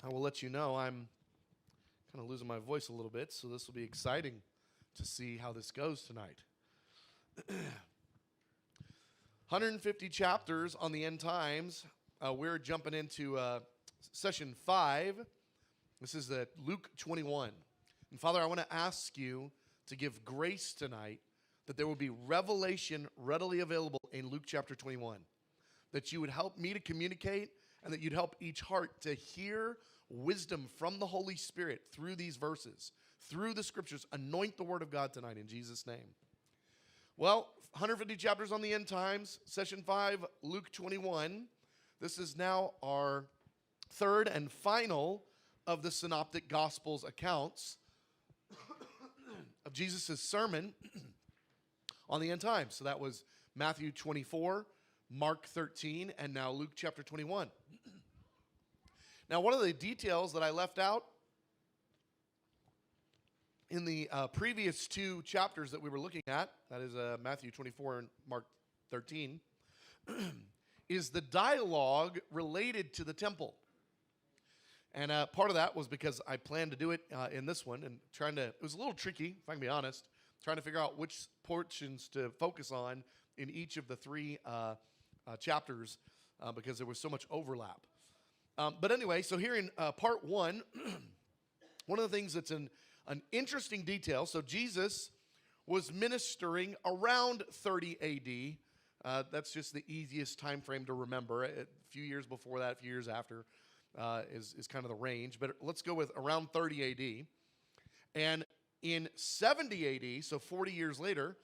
I will let you know I'm kind of losing my voice a little bit, so this will be exciting to see how this goes tonight. 150 chapters on the end times. We're jumping into session 5. This is Luke 21. And Father, I want to ask you to give grace tonight that there will be revelation readily available in Luke chapter 21. That you would help me to communicate and that you'd help each heart to hear wisdom from the Holy Spirit through these verses, through the scriptures. Anoint the word of God tonight in Jesus' name. Well, 150 chapters on the end times, session 5, Luke 21. This is now our third and final of the Synoptic Gospels accounts of Jesus' sermon on the end times. So that was Matthew 24, Mark 13, and now Luke chapter 21. Now, one of the details that I left out in the previous two chapters that we were looking at, that is Matthew 24 and Mark 13, is the dialogue related to the temple. And part of that was because I planned to do it in this one, and it was a little tricky, if I can be honest, trying to figure out which portions to focus on in each of the three chapters because there was so much overlap. But anyway, so here in part 1, one of the things that's an interesting detail, so Jesus was ministering around 30 A.D. That's just the easiest time frame to remember. A few years before that, a few years after is kind of the range. But let's go with around 30 A.D. And in 70 A.D., so 40 years later,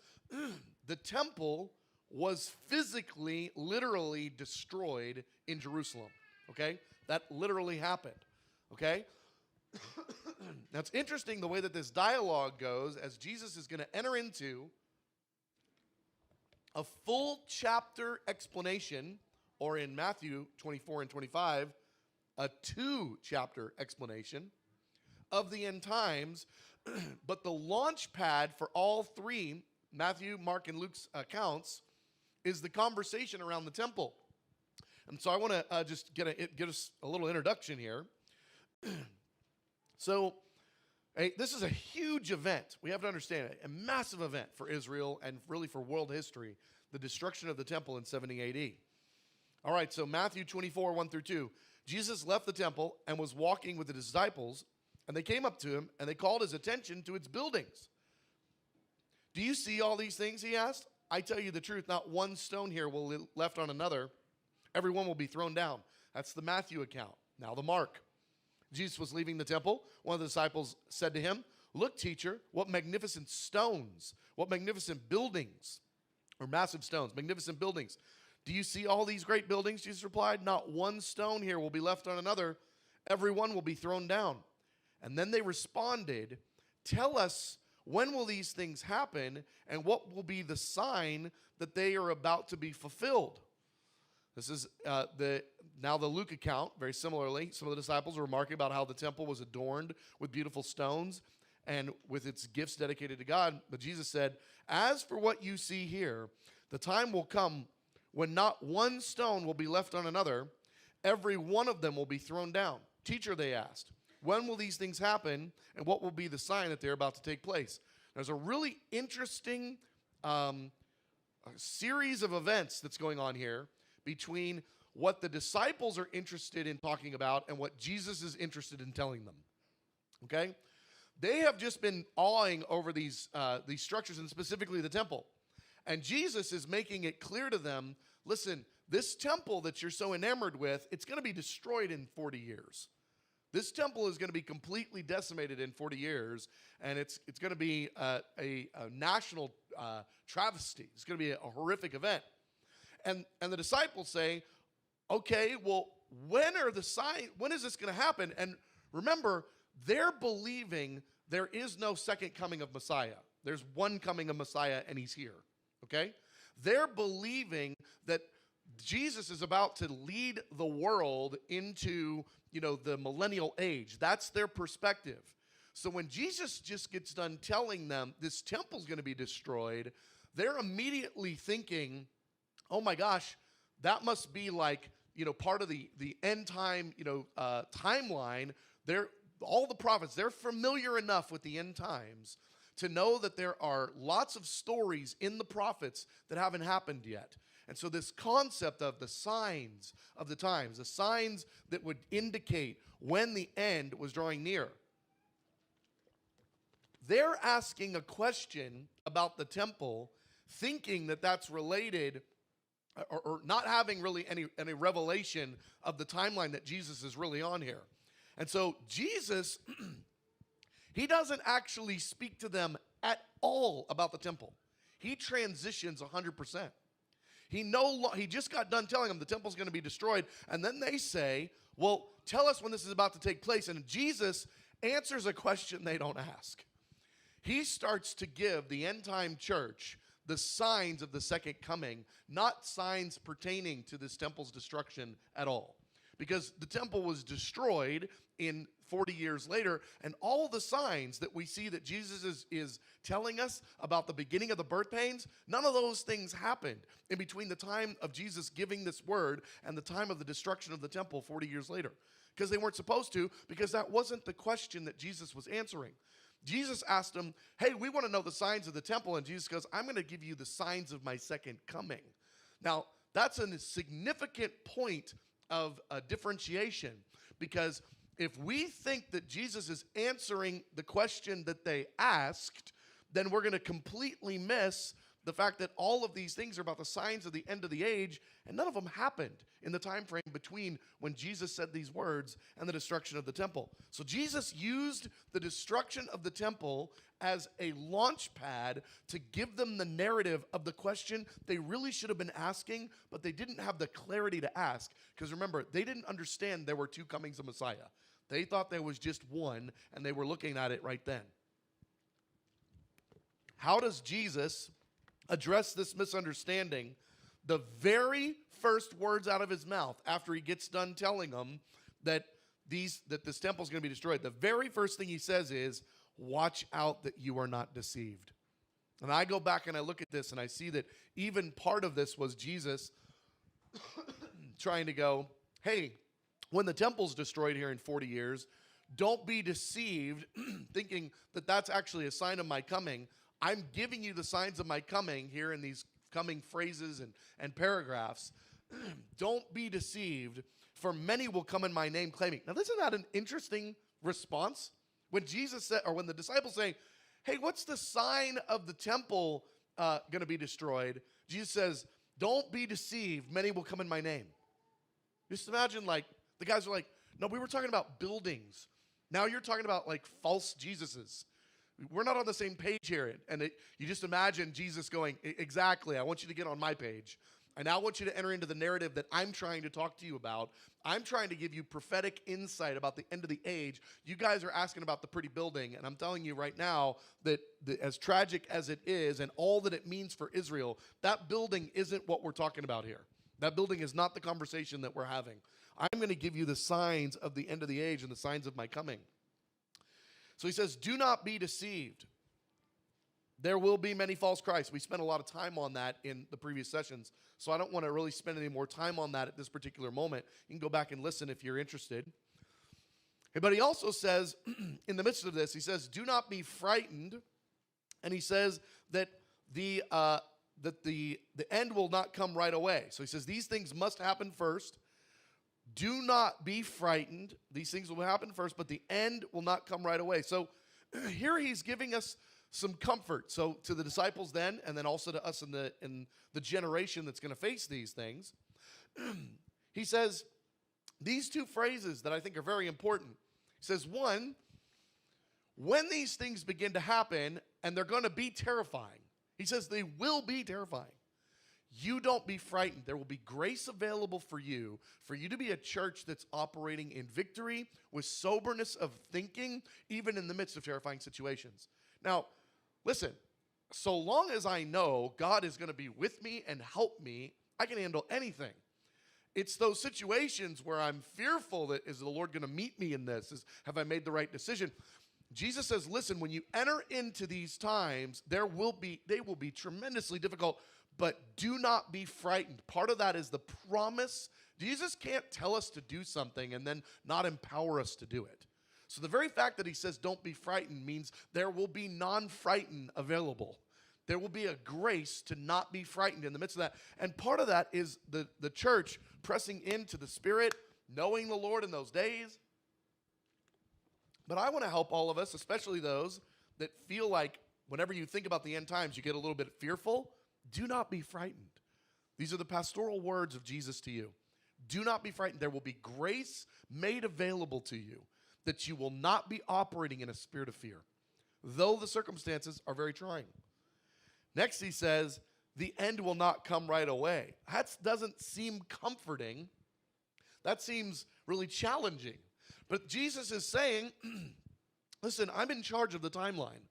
the temple was physically, literally destroyed in Jerusalem. Okay? That literally happened. Okay? Now, it's interesting the way that this dialogue goes as Jesus is going to enter into a full chapter explanation, or in Matthew 24 and 25, a 2-chapter explanation of the end times. But the launch pad for all three, Matthew, Mark, and Luke's accounts, is the conversation around the temple. And so I want to just get us a little introduction here. So this is a huge event. We have to understand it. A massive event for Israel and really for world history. The destruction of the temple in 70 A.D. All right, so Matthew 24, 1 through 2. Jesus left the temple and was walking with the disciples, and they came up to him, and they called his attention to its buildings. Do you see all these things, he asked? I tell you the truth, not one stone here will be left on another. Everyone will be thrown down. That's the Matthew account. Now the Mark. Jesus was leaving the temple. One of the disciples said to him, "Look, teacher, what magnificent stones, what magnificent buildings," or massive stones, magnificent buildings. "Do you see all these great buildings?" Jesus replied, "Not one stone here will be left on another. Everyone will be thrown down." And then they responded, "Tell us, when will these things happen, and what will be the sign that they are about to be fulfilled?" This is the Luke account. Very similarly, some of the disciples were remarking about how the temple was adorned with beautiful stones and with its gifts dedicated to God. But Jesus said, "As for what you see here, the time will come when not one stone will be left on another. Every one of them will be thrown down." "Teacher," they asked, "when will these things happen, and what will be the sign that they're about to take place?" There's a really interesting series of events that's going on here between what the disciples are interested in talking about and what Jesus is interested in telling them. Okay? They have just been awing over these structures, and specifically the temple. And Jesus is making it clear to them, listen, this temple that you're so enamored with, it's going to be destroyed in 40 years. This temple is going to be completely decimated in 40 years, and it's going to be a national travesty. It's going to be a horrific event. And the disciples say, okay, well, when is this going to happen? And remember, they're believing there is no second coming of Messiah. There's one coming of Messiah, and he's here, okay? They're believing that Jesus is about to lead the world into, the millennial age. That's their perspective. So when Jesus just gets done telling them this temple's going to be destroyed, they're immediately thinking, oh my gosh, that must be like, part of the end time, timeline, all the prophets, they're familiar enough with the end times to know that there are lots of stories in the prophets that haven't happened yet. And so this concept of the signs of the times, the signs that would indicate when the end was drawing near. They're asking a question about the temple, thinking that that's related, or not having really any revelation of the timeline that Jesus is really on here. And so Jesus, he doesn't actually speak to them at all about the temple. He transitions 100%. He just got done telling them the temple's going to be destroyed, and then they say, well, tell us when this is about to take place. And Jesus answers a question they don't ask. He starts to give the end time church the signs of the second coming, not signs pertaining to this temple's destruction at all. Because the temple was destroyed in 40 years later, and all the signs that we see that Jesus is telling us about the beginning of the birth pains, none of those things happened in between the time of Jesus giving this word and the time of the destruction of the temple 40 years later. Because they weren't supposed to, because that wasn't the question that Jesus was answering. Jesus asked them, hey, we want to know the signs of the temple. And Jesus goes, I'm going to give you the signs of my second coming. Now, that's a significant point of differentiation, because if we think that Jesus is answering the question that they asked, then we're going to completely miss the fact that all of these things are about the signs of the end of the age, and none of them happened in the time frame between when Jesus said these words and the destruction of the temple. So Jesus used the destruction of the temple as a launch pad to give them the narrative of the question they really should have been asking, but they didn't have the clarity to ask. Because remember, they didn't understand there were two comings of Messiah. They thought there was just one, and they were looking at it right then. How does Jesus address this misunderstanding? The very first words out of his mouth after he gets done telling them that this temple is going to be destroyed, the very first thing he says is, watch out that you are not deceived. And I go back and I look at this and I see that even part of this was Jesus trying to go, hey, when the temple's destroyed here in 40 years, don't be deceived thinking that that's actually a sign of my coming. I'm giving you the signs of my coming here in these coming phrases and paragraphs. Don't be deceived, for many will come in my name claiming. Now, isn't that an interesting response? When Jesus said, or when the disciples saying, hey, what's the sign of the temple going to be destroyed? Jesus says, don't be deceived, many will come in my name. Just imagine, like, the guys are like, no, we were talking about buildings. Now you're talking about, like, false Jesuses. We're not on the same page here. And you just imagine Jesus going, exactly, I want you to get on my page. And I want you to enter into the narrative that I'm trying to talk to you about. I'm trying to give you prophetic insight about the end of the age. You guys are asking about the pretty building, and I'm telling you right now that as tragic as it is and all that it means for Israel, that building isn't what we're talking about here. That building is not the conversation that we're having. I'm going to give you the signs of the end of the age and the signs of my coming. So he says, do not be deceived. There will be many false Christs. We spent a lot of time on that in the previous sessions, so I don't want to really spend any more time on that at this particular moment. You can go back and listen if you're interested. But he also says, in the midst of this, he says, do not be frightened. And he says that the end will not come right away. So he says these things must happen first. Do not be frightened. These things will happen first, but the end will not come right away. So here he's giving us some comfort. So to the disciples then, and then also to us in the generation that's going to face these things, he says these two phrases that I think are very important. He says, one, when these things begin to happen, and they're going to be terrifying, he says they will be terrifying. You don't be frightened. There will be grace available for you to be a church that's operating in victory with soberness of thinking, even in the midst of terrifying situations. Now, listen, so long as I know God is going to be with me and help me, I can handle anything. It's those situations where I'm fearful that, is the Lord going to meet me in this? Have I made the right decision? Jesus says, listen, when you enter into these times, they will be tremendously difficult, but do not be frightened. Part of that is the promise Jesus can't tell us to do something and then not empower us to do it. So the very fact that he says don't be frightened means there will be non-frightened available. There will be a grace to not be frightened in the midst of that. And part of that is the church pressing into the Spirit, knowing the Lord in those days. But I want to help all of us, especially those that feel like whenever you think about the end times, you get a little bit fearful. Do not be frightened. These are the pastoral words of Jesus to you. Do not be frightened. There will be grace made available to you that you will not be operating in a spirit of fear, though the circumstances are very trying. Next, he says, the end will not come right away. That doesn't seem comforting. That seems really challenging. But Jesus is saying, listen, I'm in charge of the timeline.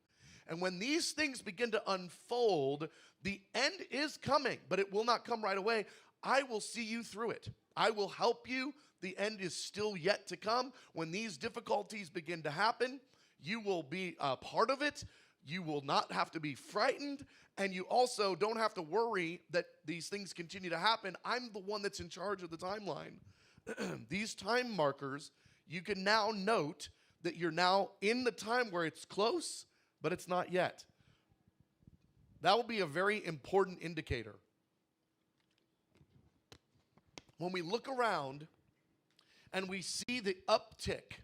And when these things begin to unfold, the end is coming, but it will not come right away. I will see you through it. I will help you. The end is still yet to come. When these difficulties begin to happen, you will be a part of it. You will not have to be frightened. And you also don't have to worry that these things continue to happen. I'm the one that's in charge of the timeline. These time markers, you can now note that you're now in the time where it's close, but it's not yet. That will be a very important indicator. When we look around and we see the uptick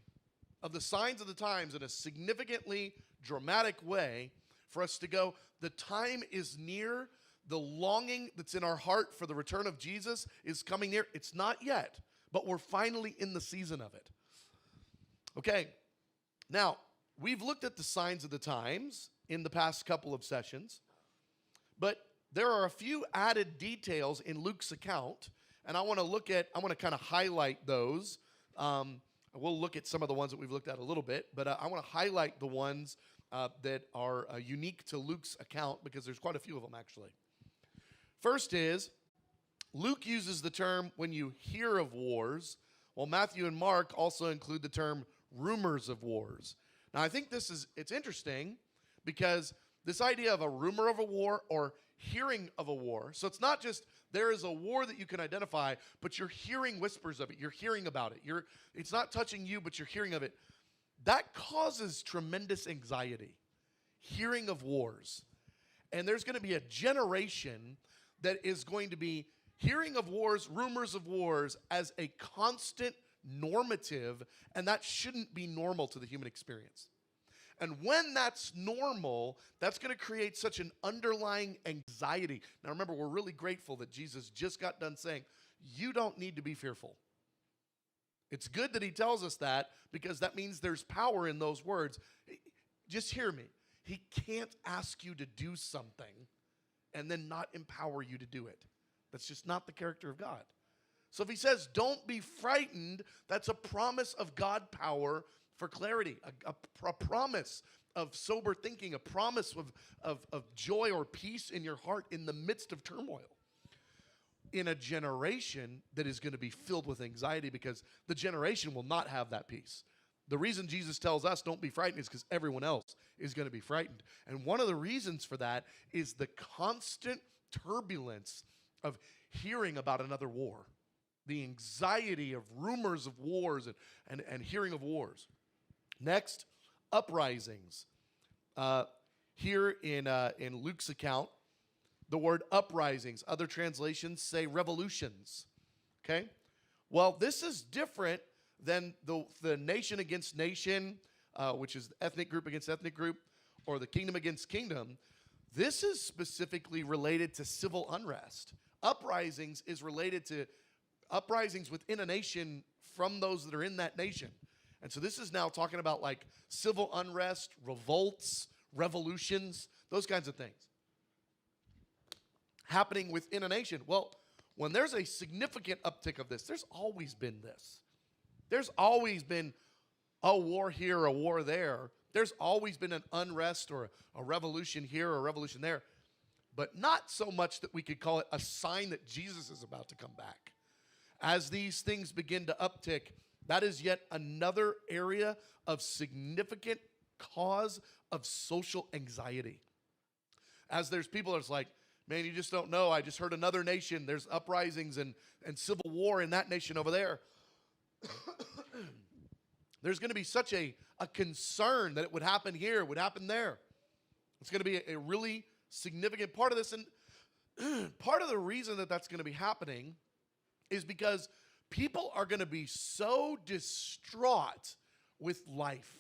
of the signs of the times in a significantly dramatic way, for us to go, the time is near, the longing that's in our heart for the return of Jesus is coming near. It's not yet, but we're finally in the season of it. Okay, now, we've looked at the signs of the times in the past couple of sessions, but there are a few added details in Luke's account, and I want to kind of highlight those. We'll look at some of the ones that we've looked at a little bit, but I want to highlight the ones that are unique to Luke's account, because there's quite a few of them, actually. First is, Luke uses the term when you hear of wars, while Matthew and Mark also include the term rumors of wars. Now, I think it's interesting because this idea of a rumor of a war or hearing of a war, so it's not just there is a war that you can identify, but you're hearing whispers of it. You're hearing about it. It's not touching you, but you're hearing of it. That causes tremendous anxiety, hearing of wars. And there's going to be a generation that is going to be hearing of wars, rumors of wars, as a constant normative, and that shouldn't be normal to the human experience. And when that's normal, that's going to create such an underlying anxiety. Now remember, we're really grateful that Jesus just got done saying, you don't need to be fearful. It's good that he tells us that, because that means there's power in those words. Just hear me. He can't ask you to do something and then not empower you to do it. That's just not the character of God. So if he says, don't be frightened, that's a promise of God power for clarity, a promise of sober thinking, a promise of joy or peace in your heart in the midst of turmoil. In a generation that is going to be filled with anxiety, because the generation will not have that peace. The reason Jesus tells us don't be frightened is because everyone else is going to be frightened. And one of the reasons for that is the constant turbulence of hearing about another war. The anxiety of rumors of wars and hearing of wars. Next, uprisings. Here in Luke's account, the word uprisings, other translations say revolutions. Okay? Well, this is different than the nation against nation, which is ethnic group against ethnic group, or the kingdom against kingdom. This is specifically related to civil unrest. Uprisings is related to uprisings within a nation from those that are in that nation. And so this is now talking about like civil unrest, revolts, revolutions, those kinds of things happening within a nation. Well, when there's a significant uptick of this, there's always been this. There's always been a war here, a war there. There's always been an unrest or a revolution here or a revolution there, but not so much that we could call it a sign that Jesus is about to come back. As these things begin to uptick, that is yet another area of significant cause of social anxiety. As there's people that's like, Man, you just don't know. I just heard another nation. There's uprisings and civil war in that nation over there. There's going to be such a concern that it would happen here, it would happen there. It's going to be a really significant part of this. And part of the reason that that's going to be happening is because people are going to be so distraught with life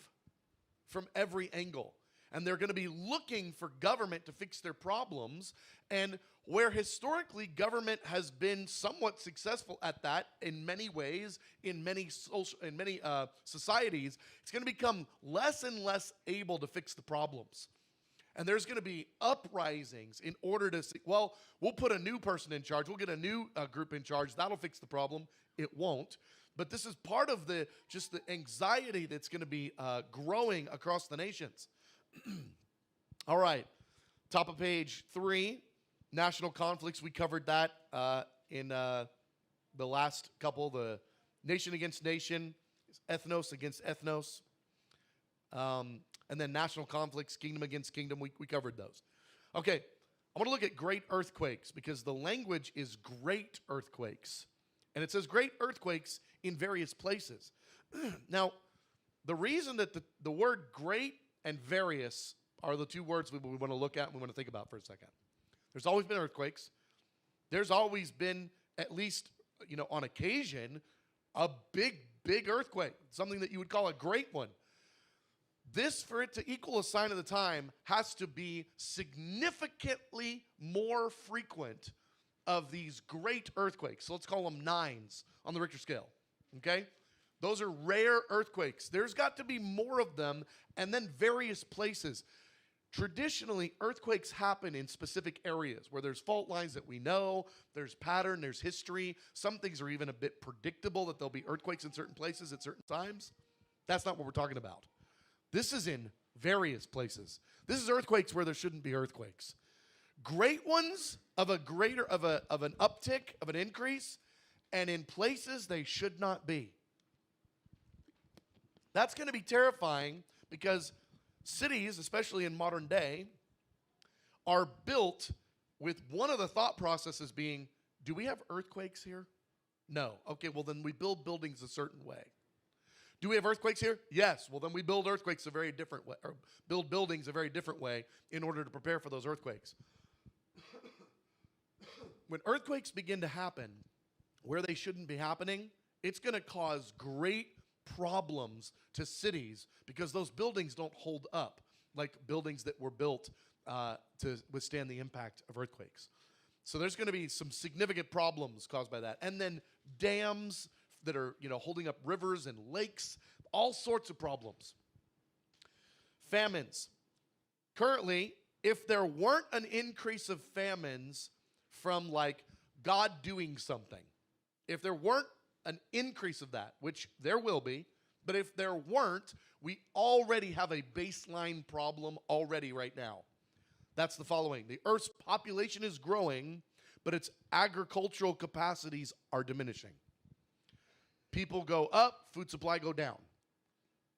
from every angle. And they're going to be looking for government to fix their problems. And where historically government has been somewhat successful at that in many ways, in many societies, it's going to become less and less able to fix the problems. And there's going to be uprisings in order to see, well, we'll put a new person in charge. We'll get a new group in charge. That'll fix the problem. It won't. But this is part of the anxiety that's going to be growing across the nations. All right. Top of page 3, national conflicts. We covered that in the last couple, the nation against nation, ethnos against ethnos. And then national conflicts, kingdom against kingdom, we covered those. Okay, I want to look at great earthquakes because the language is great earthquakes. And it says great earthquakes in various places. Now, the reason that the word great and various are the two words we want to look at and we want to think about for a second. There's always been earthquakes. There's always been, at least, on occasion, a big earthquake, something that you would call a great one. This, for it to equal a sign of the time, has to be significantly more frequent of these great earthquakes. So let's call them 9s on the Richter scale, okay? Those are rare earthquakes. There's got to be more of them, and then various places. Traditionally, earthquakes happen in specific areas where there's fault lines that we know, there's pattern, there's history. Some things are even a bit predictable that there'll be earthquakes in certain places at certain times. That's not what we're talking about. This is in various places. This is earthquakes where there shouldn't be earthquakes. Great ones of an uptick, of an increase, and in places they should not be. That's going to be terrifying because cities, especially in modern day, are built with one of the thought processes being, do we have earthquakes here? No. Okay, well then we build buildings a certain way. Do we have earthquakes here? Yes. Well, then we build earthquakes a very different way, or build buildings a very different way in order to prepare for those earthquakes. When earthquakes begin to happen where they shouldn't be happening, it's going to cause great problems to cities because those buildings don't hold up like buildings that were built to withstand the impact of earthquakes. So there's going to be some significant problems caused by that. And then dams that are, holding up rivers and lakes, all sorts of problems. Famines. Currently, if there weren't an increase of famines from God doing something, if there weren't an increase of that, which there will be, but if there weren't, we already have a baseline problem already right now. That's the following. The Earth's population is growing, but its agricultural capacities are diminishing. People go up, food supply go down.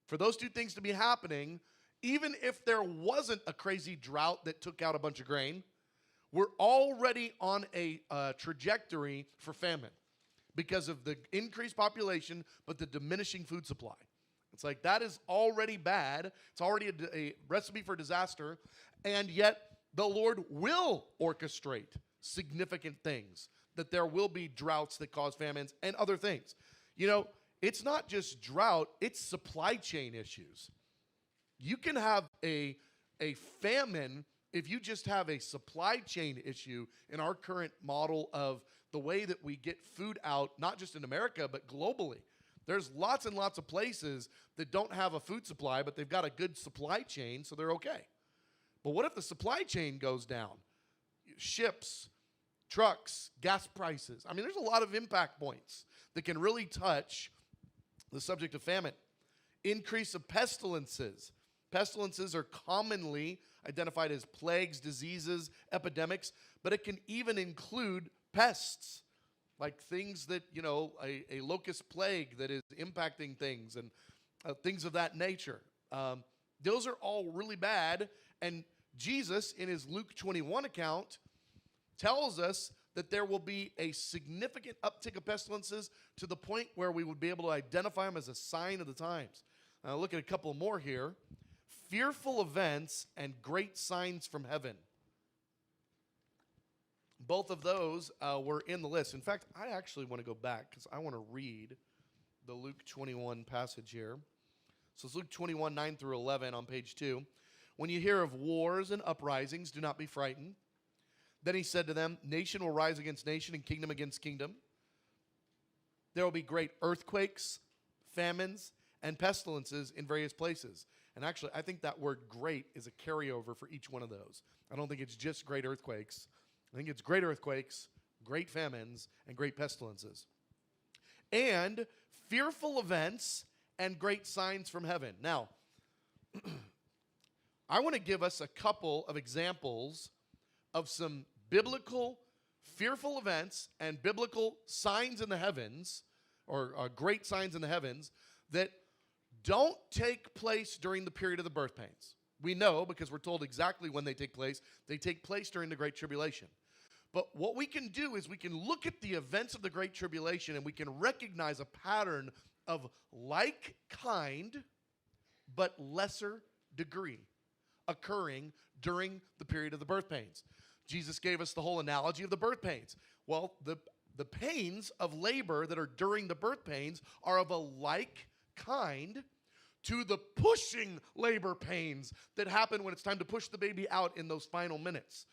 For those two things to be happening, even if there wasn't a crazy drought that took out a bunch of grain, we're already on a trajectory for famine because of the increased population, but the diminishing food supply. It's like that is already bad. It's already a recipe for disaster, and yet the Lord will orchestrate significant things, that there will be droughts that cause famines and other things. It's not just drought, it's supply chain issues. You can have a famine if you just have a supply chain issue in our current model of the way that we get food out, not just in America, but globally. There's lots and lots of places that don't have a food supply, but they've got a good supply chain, so they're okay. But what if the supply chain goes down? Ships, trucks, gas prices. I mean, there's a lot of impact points that can really touch the subject of famine. Increase of pestilences. Pestilences are commonly identified as plagues, diseases, epidemics, but it can even include pests, like things that, a locust plague that is impacting things and things of that nature. Those are all really bad, and Jesus, in his Luke 21 account, tells us that there will be a significant uptick of pestilences to the point where we would be able to identify them as a sign of the times. Now, look at a couple more here. Fearful events and great signs from heaven. Both of those were in the list. In fact, I actually want to go back because I want to read the Luke 21 passage here. So it's Luke 21, 9 through 11 on page 2. When you hear of wars and uprisings, do not be frightened. Then he said to them, nation will rise against nation and kingdom against kingdom. There will be great earthquakes, famines, and pestilences in various places. And actually, I think that word great is a carryover for each one of those. I don't think it's just great earthquakes. I think it's great earthquakes, great famines, and great pestilences. And fearful events and great signs from heaven. Now, I want to give us a couple of examples of some biblical fearful events and biblical signs in the heavens, or great signs in the heavens, that don't take place during the period of the birth pains. We know, because we're told exactly when they take place during the Great Tribulation. But what we can do is we can look at the events of the Great Tribulation and we can recognize a pattern of like kind but lesser degree occurring during the period of the birth pains. Jesus gave us the whole analogy of the birth pains. Well, the pains of labor that are during the birth pains are of a like kind to the pushing labor pains that happen when it's time to push the baby out in those final minutes.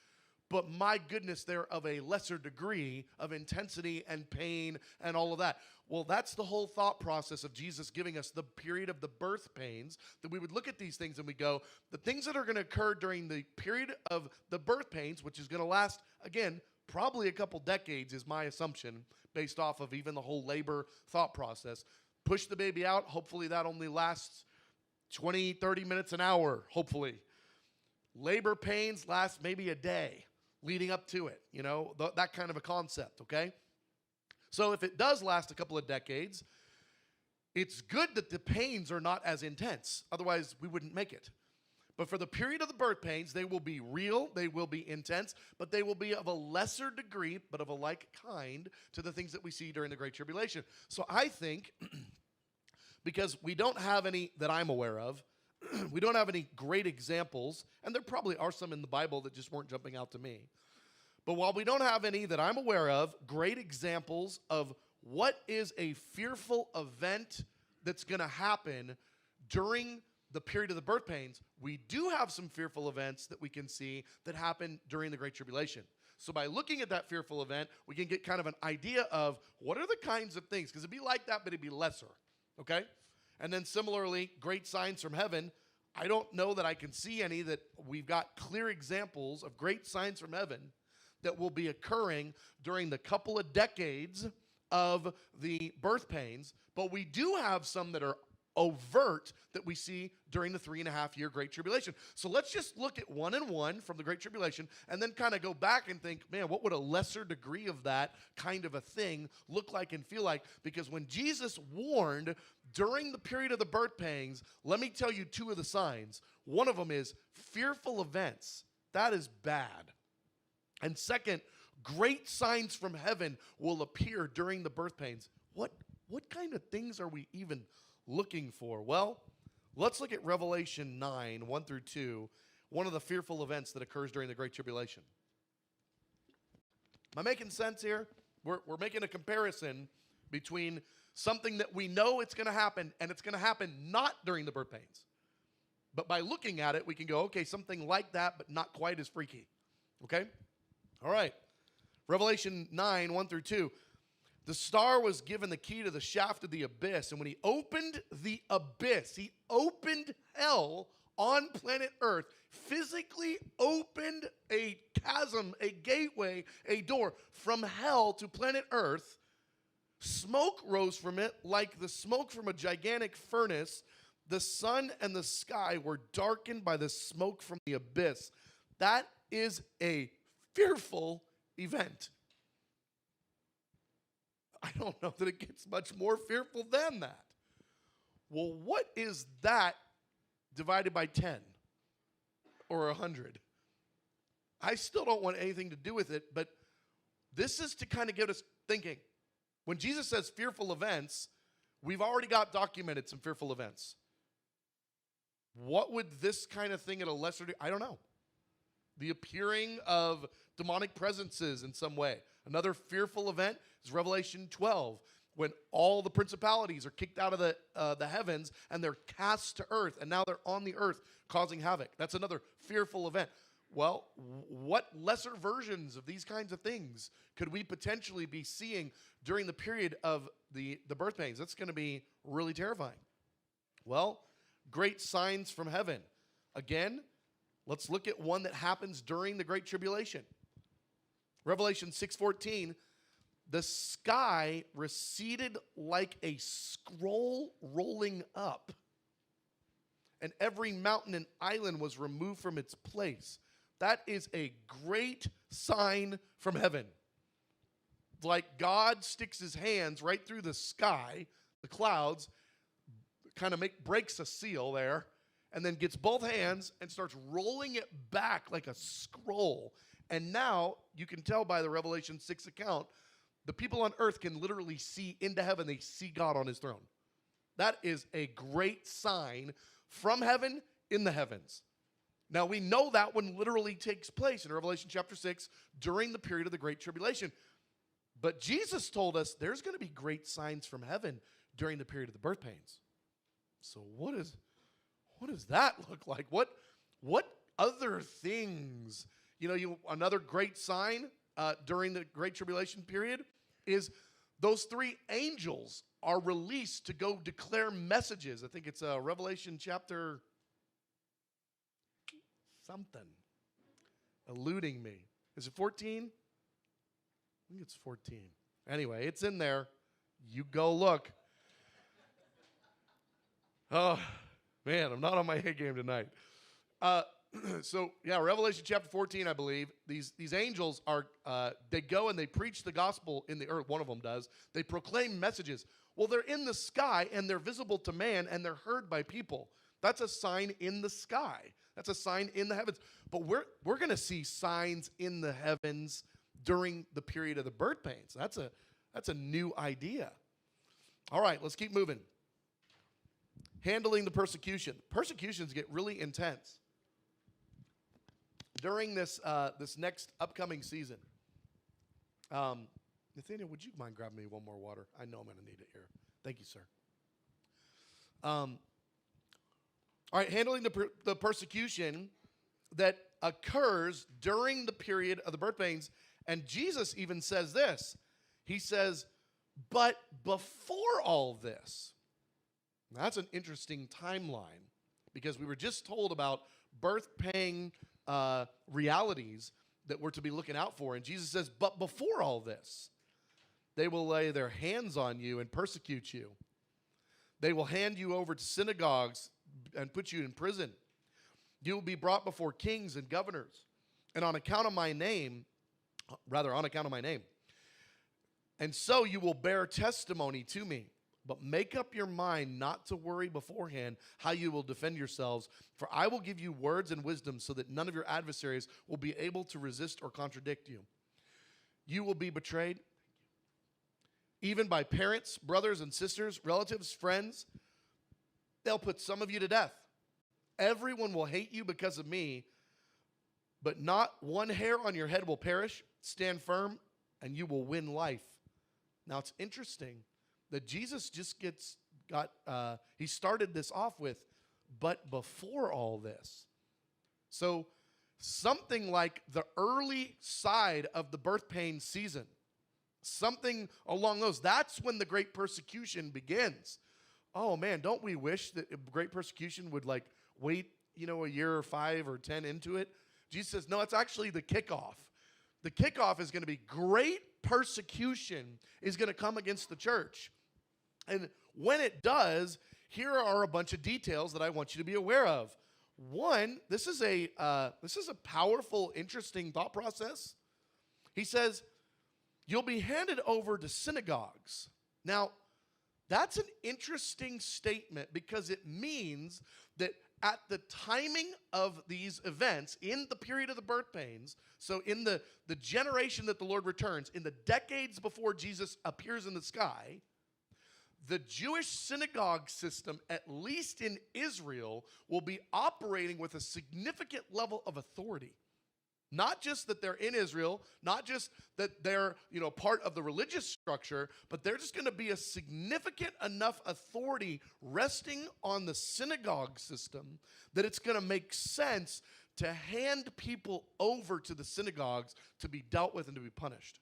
But my goodness, they're of a lesser degree of intensity and pain and all of that. Well, that's the whole thought process of Jesus giving us the period of the birth pains, that we would look at these things and we go, the things that are going to occur during the period of the birth pains, which is going to last, again, probably a couple decades is my assumption, based off of even the whole labor thought process. Push the baby out. Hopefully that only lasts 20, 30 minutes, an hour, hopefully. Labor pains last maybe a day leading up to it, that kind of a concept, okay? So if it does last a couple of decades, it's good that the pains are not as intense. Otherwise, we wouldn't make it. But for the period of the birth pains, they will be real, they will be intense, but they will be of a lesser degree, but of a like kind to the things that we see during the Great Tribulation. So I think, because we don't have any that I'm aware of, we don't have any great examples, and there probably are some in the Bible that just weren't jumping out to me. But while we don't have any that I'm aware of, great examples of what is a fearful event that's going to happen during the period of the birth pains, we do have some fearful events that we can see that happen during the Great Tribulation. So by looking at that fearful event, we can get kind of an idea of what are the kinds of things, because it'd be like that, but it'd be lesser, okay? And then similarly, great signs from heaven. I don't know that I can see any that we've got clear examples of great signs from heaven that will be occurring during the couple of decades of the birth pains, but we do have some that are overt that we see during the 3.5-year Great Tribulation. So let's just look at one and one from the Great Tribulation and then kind of go back and think, man, what would a lesser degree of that kind of a thing look like and feel like? Because when Jesus warned during the period of the birth pains, let me tell you two of the signs. One of them is fearful events. That is bad. And second, great signs from heaven will appear during the birth pains. What kind of things are we even looking for? Well, let's look at Revelation 9, 1 through 2, one of the fearful events that occurs during the Great Tribulation. Am I making sense here? We're making a comparison between something that we know it's going to happen, and it's going to happen not during the birth pains. But by looking at it, we can go, okay, something like that, but not quite as freaky. Okay? All right. Revelation 9, 1 through 2. The star was given the key to the shaft of the abyss. And when he opened the abyss, he opened hell on planet Earth, physically opened a chasm, a gateway, a door from hell to planet Earth. Smoke rose from it like the smoke from a gigantic furnace. The sun and the sky were darkened by the smoke from the abyss. That is a fearful event. I don't know that it gets much more fearful than that. Well, what is that divided by 10 or 100? I still don't want anything to do with it, but this is to kind of get us thinking. When Jesus says fearful events, we've already got documented some fearful events. What would this kind of thing at a lesser degree? I don't know. The appearing of demonic presences in some way. Another fearful event is Revelation 12, when all the principalities are kicked out of the heavens and they're cast to earth, and now they're on the earth causing havoc. That's another fearful event. Well, what lesser versions of these kinds of things could we potentially be seeing during the period of the birth pains? That's going to be really terrifying. Well, great signs from heaven. Again, let's look at one that happens during the Great Tribulation. Revelation 6:14, the sky receded like a scroll rolling up, and every mountain and island was removed from its place. That is a great sign from heaven. Like God sticks his hands right through the sky, the clouds, kind of breaks a seal there, and then gets both hands and starts rolling it back like a scroll. And now, you can tell by the Revelation 6 account, the people on earth can literally see into heaven. They see God on his throne. That is a great sign from heaven in the heavens. Now, we know that one literally takes place in Revelation chapter 6 during the period of the Great Tribulation. But Jesus told us there's going to be great signs from heaven during the period of the birth pains. So what does that look like? What other things? Another great sign during the Great Tribulation period is those three angels are released to go declare messages. I think it's Revelation chapter something. Eluding me. Is it 14? I think it's 14. Anyway, it's in there. You go look. Oh, man, I'm not on my A game tonight. Revelation chapter 14, I believe, these angels are, they go and they preach the gospel in the earth. One of them does. They proclaim messages. Well, they're in the sky, and they're visible to man, and they're heard by people. That's a sign in the sky. That's a sign in the heavens. But we're going to see signs in the heavens during the period of the birth pains. That's a new idea. All right, let's keep moving. Handling the persecution. Persecutions get really intense during this next upcoming season. Nathaniel, would you mind grabbing me one more water? I know I'm going to need it here. Thank you, sir. All right, handling the persecution that occurs during the period of the birth pains. And Jesus even says this. He says, but before all this. That's an interesting timeline, because we were just told about birth pain realities that we're to be looking out for. And Jesus says, but before all this, they will lay their hands on you and persecute you. They will hand you over to synagogues and put you in prison. You will be brought before kings and governors. And on account of my name, and so you will bear testimony to me. But make up your mind not to worry beforehand how you will defend yourselves, for I will give you words and wisdom so that none of your adversaries will be able to resist or contradict you. You will be betrayed, even by parents, brothers and sisters, relatives, friends. They'll put some of you to death. Everyone will hate you because of me, but not one hair on your head will perish. Stand firm, and you will win life. Now, it's interesting that Jesus just he started this off with, but before all this. So something like the early side of the birth pain season, something along those, that's when the great persecution begins. Oh man, don't we wish that great persecution would wait, a year or 5 or 10 into it? Jesus says, no, it's actually the kickoff. The kickoff is going to be great persecution is going to come against the church. And when it does, here are a bunch of details that I want you to be aware of. One, this is a powerful, interesting thought process. He says, you'll be handed over to synagogues. Now, That's an interesting statement because it means that at the timing of these events, in the period of the birth pains, so in the generation that the Lord returns, in the decades before Jesus appears in the sky, the Jewish synagogue system, at least in Israel, will be operating with a significant level of authority. Not just that they're in Israel, not just that they're, part of the religious structure, but they're just going to be a significant enough authority resting on the synagogue system that it's going to make sense to hand people over to the synagogues to be dealt with and to be punished.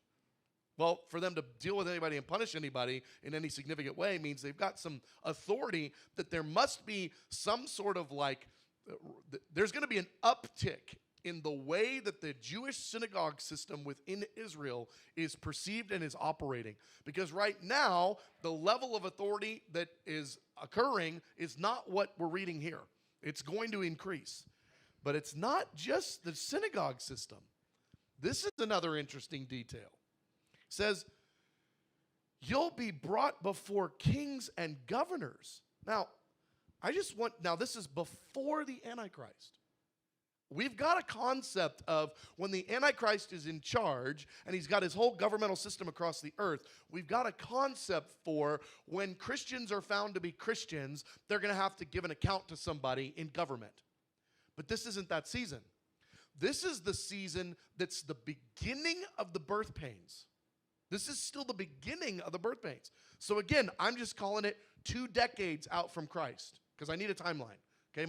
Well, for them to deal with anybody and punish anybody in any significant way means they've got some authority, that there must be some sort of there's going to be an uptick in the way that the Jewish synagogue system within Israel is perceived and is operating. Because right now, the level of authority that is occurring is not what we're reading here. It's going to increase. But it's not just the synagogue system. This is another interesting detail. It says, you'll be brought before kings and governors. Now, this is before the Antichrist. We've got a concept of when the Antichrist is in charge and he's got his whole governmental system across the earth, we've got a concept for when Christians are found to be Christians, they're going to have to give an account to somebody in government. But this isn't that season. This is the season that's the beginning of the birth pains. This is still the beginning of the birth pains. So again, I'm just calling it 2 decades out from Christ because I need a timeline. Okay,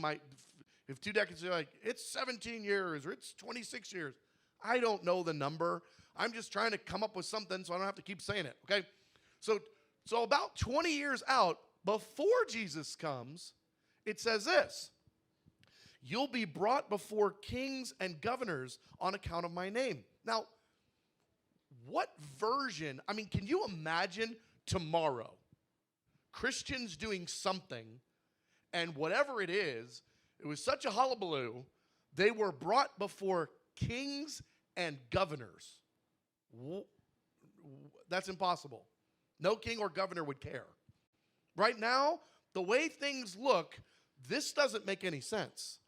if 2 decades are like, it's 17 years or it's 26 years. I don't know the number. I'm just trying to come up with something so I don't have to keep saying it, okay? So about 20 years out, before Jesus comes, it says this, you'll be brought before kings and governors on account of my name. Now, what version, can you imagine tomorrow Christians doing something and whatever it is, it was such a hullabaloo, they were brought before kings and governors. That's impossible. No king or governor would care. Right now, the way things look, this doesn't make any sense.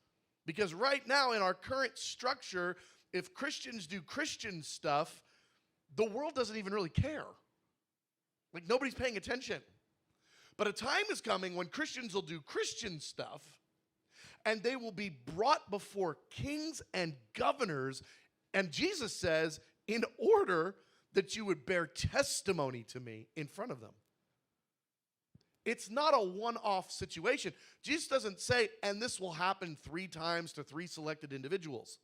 Because right now, in our current structure, if Christians do Christian stuff, the world doesn't even really care. Nobody's paying attention. But a time is coming when Christians will do Christian stuff, and they will be brought before kings and governors. And Jesus says, in order that you would bear testimony to me in front of them. It's not a one-off situation. Jesus doesn't say, and this will happen 3 times to 3 selected individuals.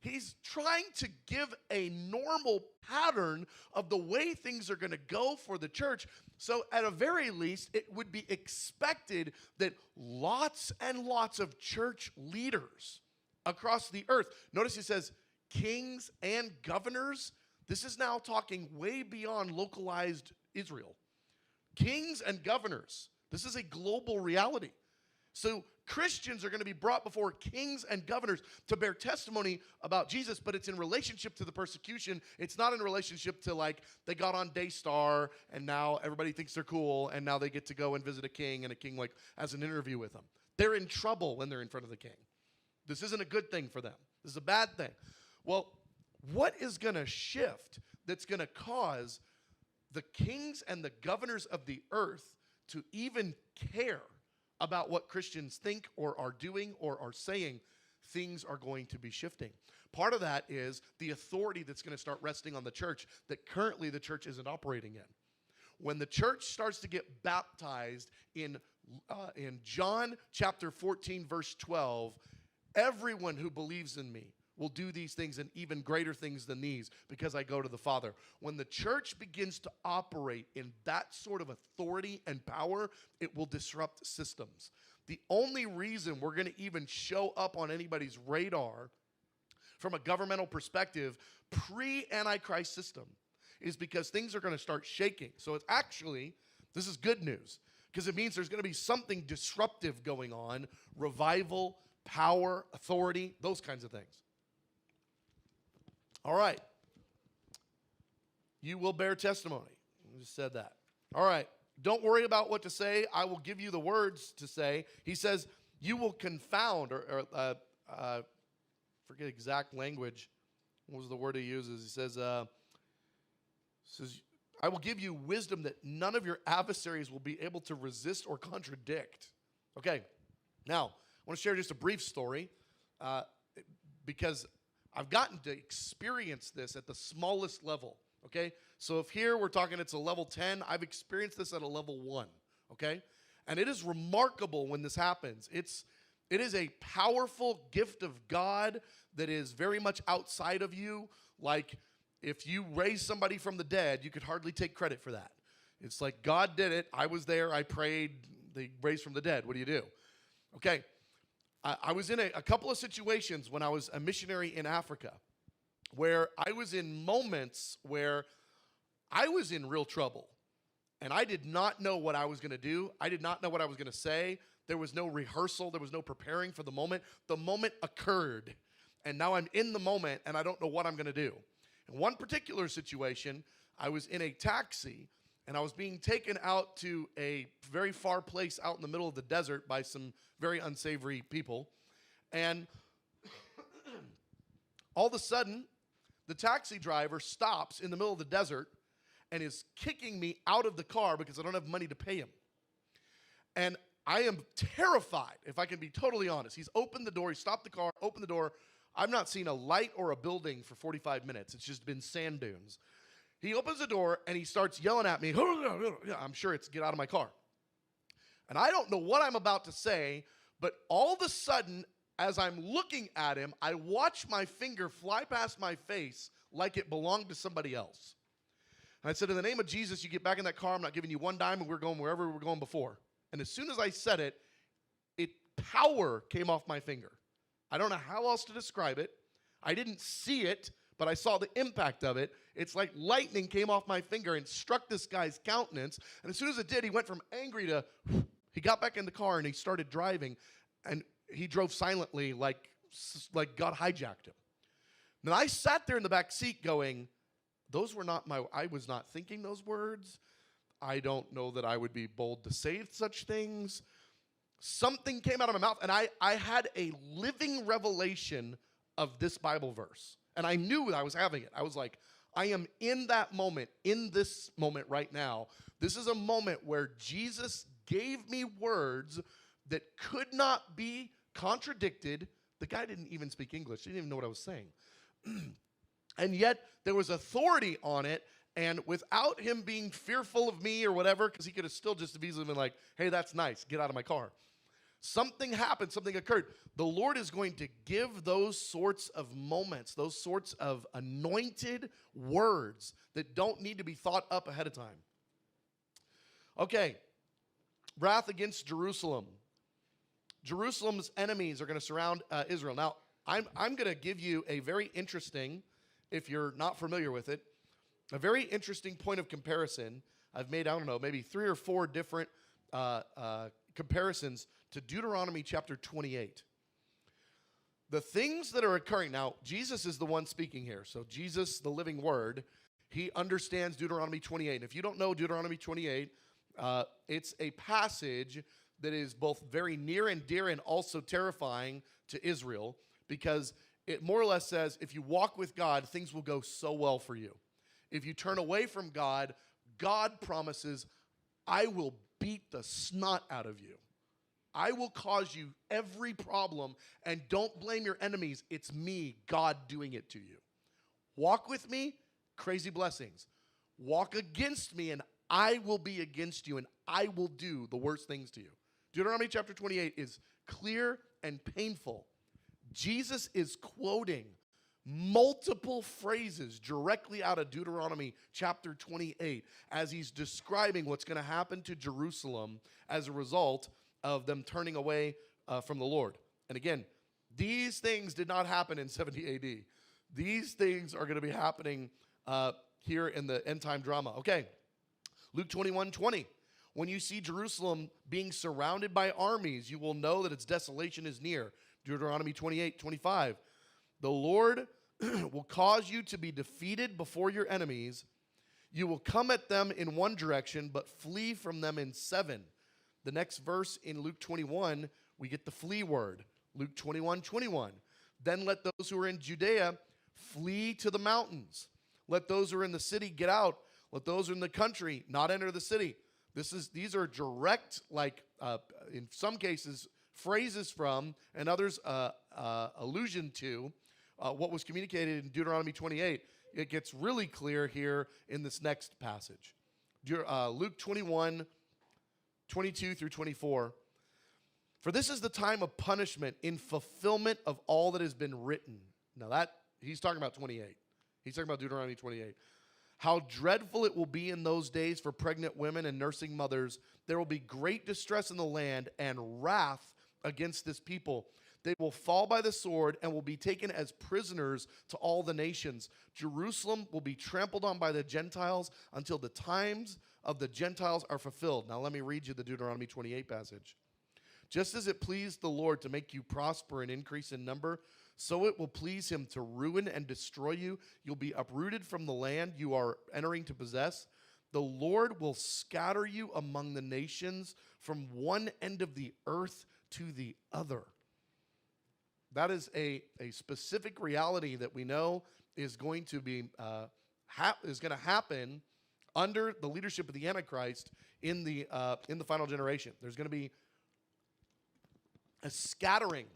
He's trying to give a normal pattern of the way things are going to go for the church. So at a very least, it would be expected that lots and lots of church leaders across the earth, notice he says kings and governors. This is now talking way beyond localized Israel. Kings and governors. This is a global reality. So Christians are going to be brought before kings and governors to bear testimony about Jesus, but it's in relationship to the persecution. It's not in relationship to they got on Daystar and now everybody thinks they're cool and now they get to go and visit a king and a king has an interview with them. They're in trouble when they're in front of the king. This isn't a good thing for them. This is a bad thing. Well, what is going to shift that's going to cause the kings and the governors of the earth to even care about what Christians think or are doing or are saying? Things are going to be shifting. Part of that is the authority that's going to start resting on the church that currently the church isn't operating in. When the church starts to get baptized in John chapter 14, verse 12, everyone who believes in me will do these things and even greater things than these because I go to the Father. When the church begins to operate in that sort of authority and power, it will disrupt systems. The only reason we're going to even show up on anybody's radar from a governmental perspective pre-Antichrist system is because things are going to start shaking. So it's actually, this is good news because it means there's going to be something disruptive going on, revival, power, authority, those kinds of things. All right. You will bear testimony. I just said that. All right. Don't worry about what to say. I will give you the words to say. He says, you will confound, forget exact language. What was the word he uses? He says, I will give you wisdom that none of your adversaries will be able to resist or contradict. Okay, now, I want to share just a brief story because I've gotten to experience this at the smallest level, okay? So if here we're talking it's a level 10, I've experienced this at a level 1, okay? And it is remarkable when this happens. It is a powerful gift of God that is very much outside of you. Like if you raise somebody from the dead, you could hardly take credit for that. It's like God did it. I was there. I prayed. They raised from the dead. What do you do? Okay. I was in a couple of situations when I was a missionary in Africa where I was in moments where I was in real trouble. And I did not know what I was going to do. I did not know what I was going to say. There was no rehearsal. There was no preparing for the moment. The moment occurred. And now I'm in the moment, and I don't know what I'm going to do. In one particular situation, I was in a taxi, and I was being taken out to a very far place out in the middle of the desert by some very unsavory people. And all of a sudden, the taxi driver stops in the middle of the desert and is kicking me out of the car because I don't have money to pay him. And I am terrified, if I can be totally honest. He's opened the door, he stopped the car, opened the door. I've not seen a light or a building for 45 minutes. It's just been sand dunes. He opens the door and he starts yelling at me. I'm sure it's get out of my car. And I don't know what I'm about to say, but all of a sudden, as I'm looking at him, I watch my finger fly past my face like it belonged to somebody else. And I said, in the name of Jesus, you get back in that car. I'm not giving you one dime, and we're going wherever we were going before. And as soon as I said it, power came off my finger. I don't know how else to describe it. I didn't see it, but I saw the impact of it. It's like lightning came off my finger and struck this guy's countenance. And as soon as it did, he went from angry to, he got back in the car and he started driving. And he drove silently like God hijacked him. Then I sat there in the back seat going, those were not I was not thinking those words. I don't know that I would be bold to say such things. Something came out of my mouth, and I had a living revelation of this Bible verse. And I knew I was having it. I was like, I am in that moment, in this moment right now. This is a moment where Jesus gave me words that could not be contradicted. The guy didn't even speak English. He didn't even know what I was saying. And yet, there was authority on it. And without him being fearful of me or whatever, because he could have still just easily been like, hey, that's nice. Get out of my car. Something happened. Something occurred. The Lord is going to give those sorts of moments, those sorts of anointed words that don't need to be thought up ahead of time. Okay. Wrath against Jerusalem. Jerusalem's enemies are going to surround Israel. Now, I'm going to give you a very interesting, if you're not familiar with it, a very interesting point of comparison. I've made, I don't know, maybe 3 or 4 different comparisons to Deuteronomy chapter 28. The things that are occurring, now, Jesus is the one speaking here. So Jesus, the living word, he understands Deuteronomy 28. And if you don't know Deuteronomy 28, it's a passage that is both very near and dear and also terrifying to Israel, because it more or less says, if you walk with God, things will go so well for you. If you turn away from God, God promises, I will beat the snot out of you. I will cause you every problem, and don't blame your enemies. It's me, God, doing it to you. Walk with me, crazy blessings. Walk against me, and I will be against you, and I will do the worst things to you. Deuteronomy chapter 28 is clear and painful. Jesus is quoting multiple phrases directly out of Deuteronomy chapter 28 as he's describing what's going to happen to Jerusalem as a result of them turning away from the Lord. And again, these things did not happen in 70 AD. These things are going to be happening here in the end time drama. Okay, Luke 21:20. When you see Jerusalem being surrounded by armies, you will know that its desolation is near. Deuteronomy 28:25. The Lord will cause you to be defeated before your enemies. You will come at them in one direction, but flee from them in seven. The next verse in Luke 21, we get the flee word. Luke 21:21. Then let those who are in Judea flee to the mountains. Let those who are in the city get out. Let those who are in the country not enter the city. These are direct, in some cases, phrases from, and others allusion to, what was communicated in Deuteronomy 28. It gets really clear here in this next passage. Luke 21:22 through 24. For this is the time of punishment in fulfillment of all that has been written. Now he's talking about 28. He's talking about Deuteronomy 28. How dreadful it will be in those days for pregnant women and nursing mothers. There will be great distress in the land and wrath against this people. They will fall by the sword and will be taken as prisoners to all the nations. Jerusalem will be trampled on by the Gentiles until the times of the Gentiles are fulfilled. Now let me read you the Deuteronomy 28 passage. Just as it pleased the Lord to make you prosper and increase in number, so it will please him to ruin and destroy you. You'll be uprooted from the land you are entering to possess. The Lord will scatter you among the nations from one end of the earth to the other. That is a specific reality that we know is going to be happen under the leadership of the Antichrist in the final generation. There's going to be a scattering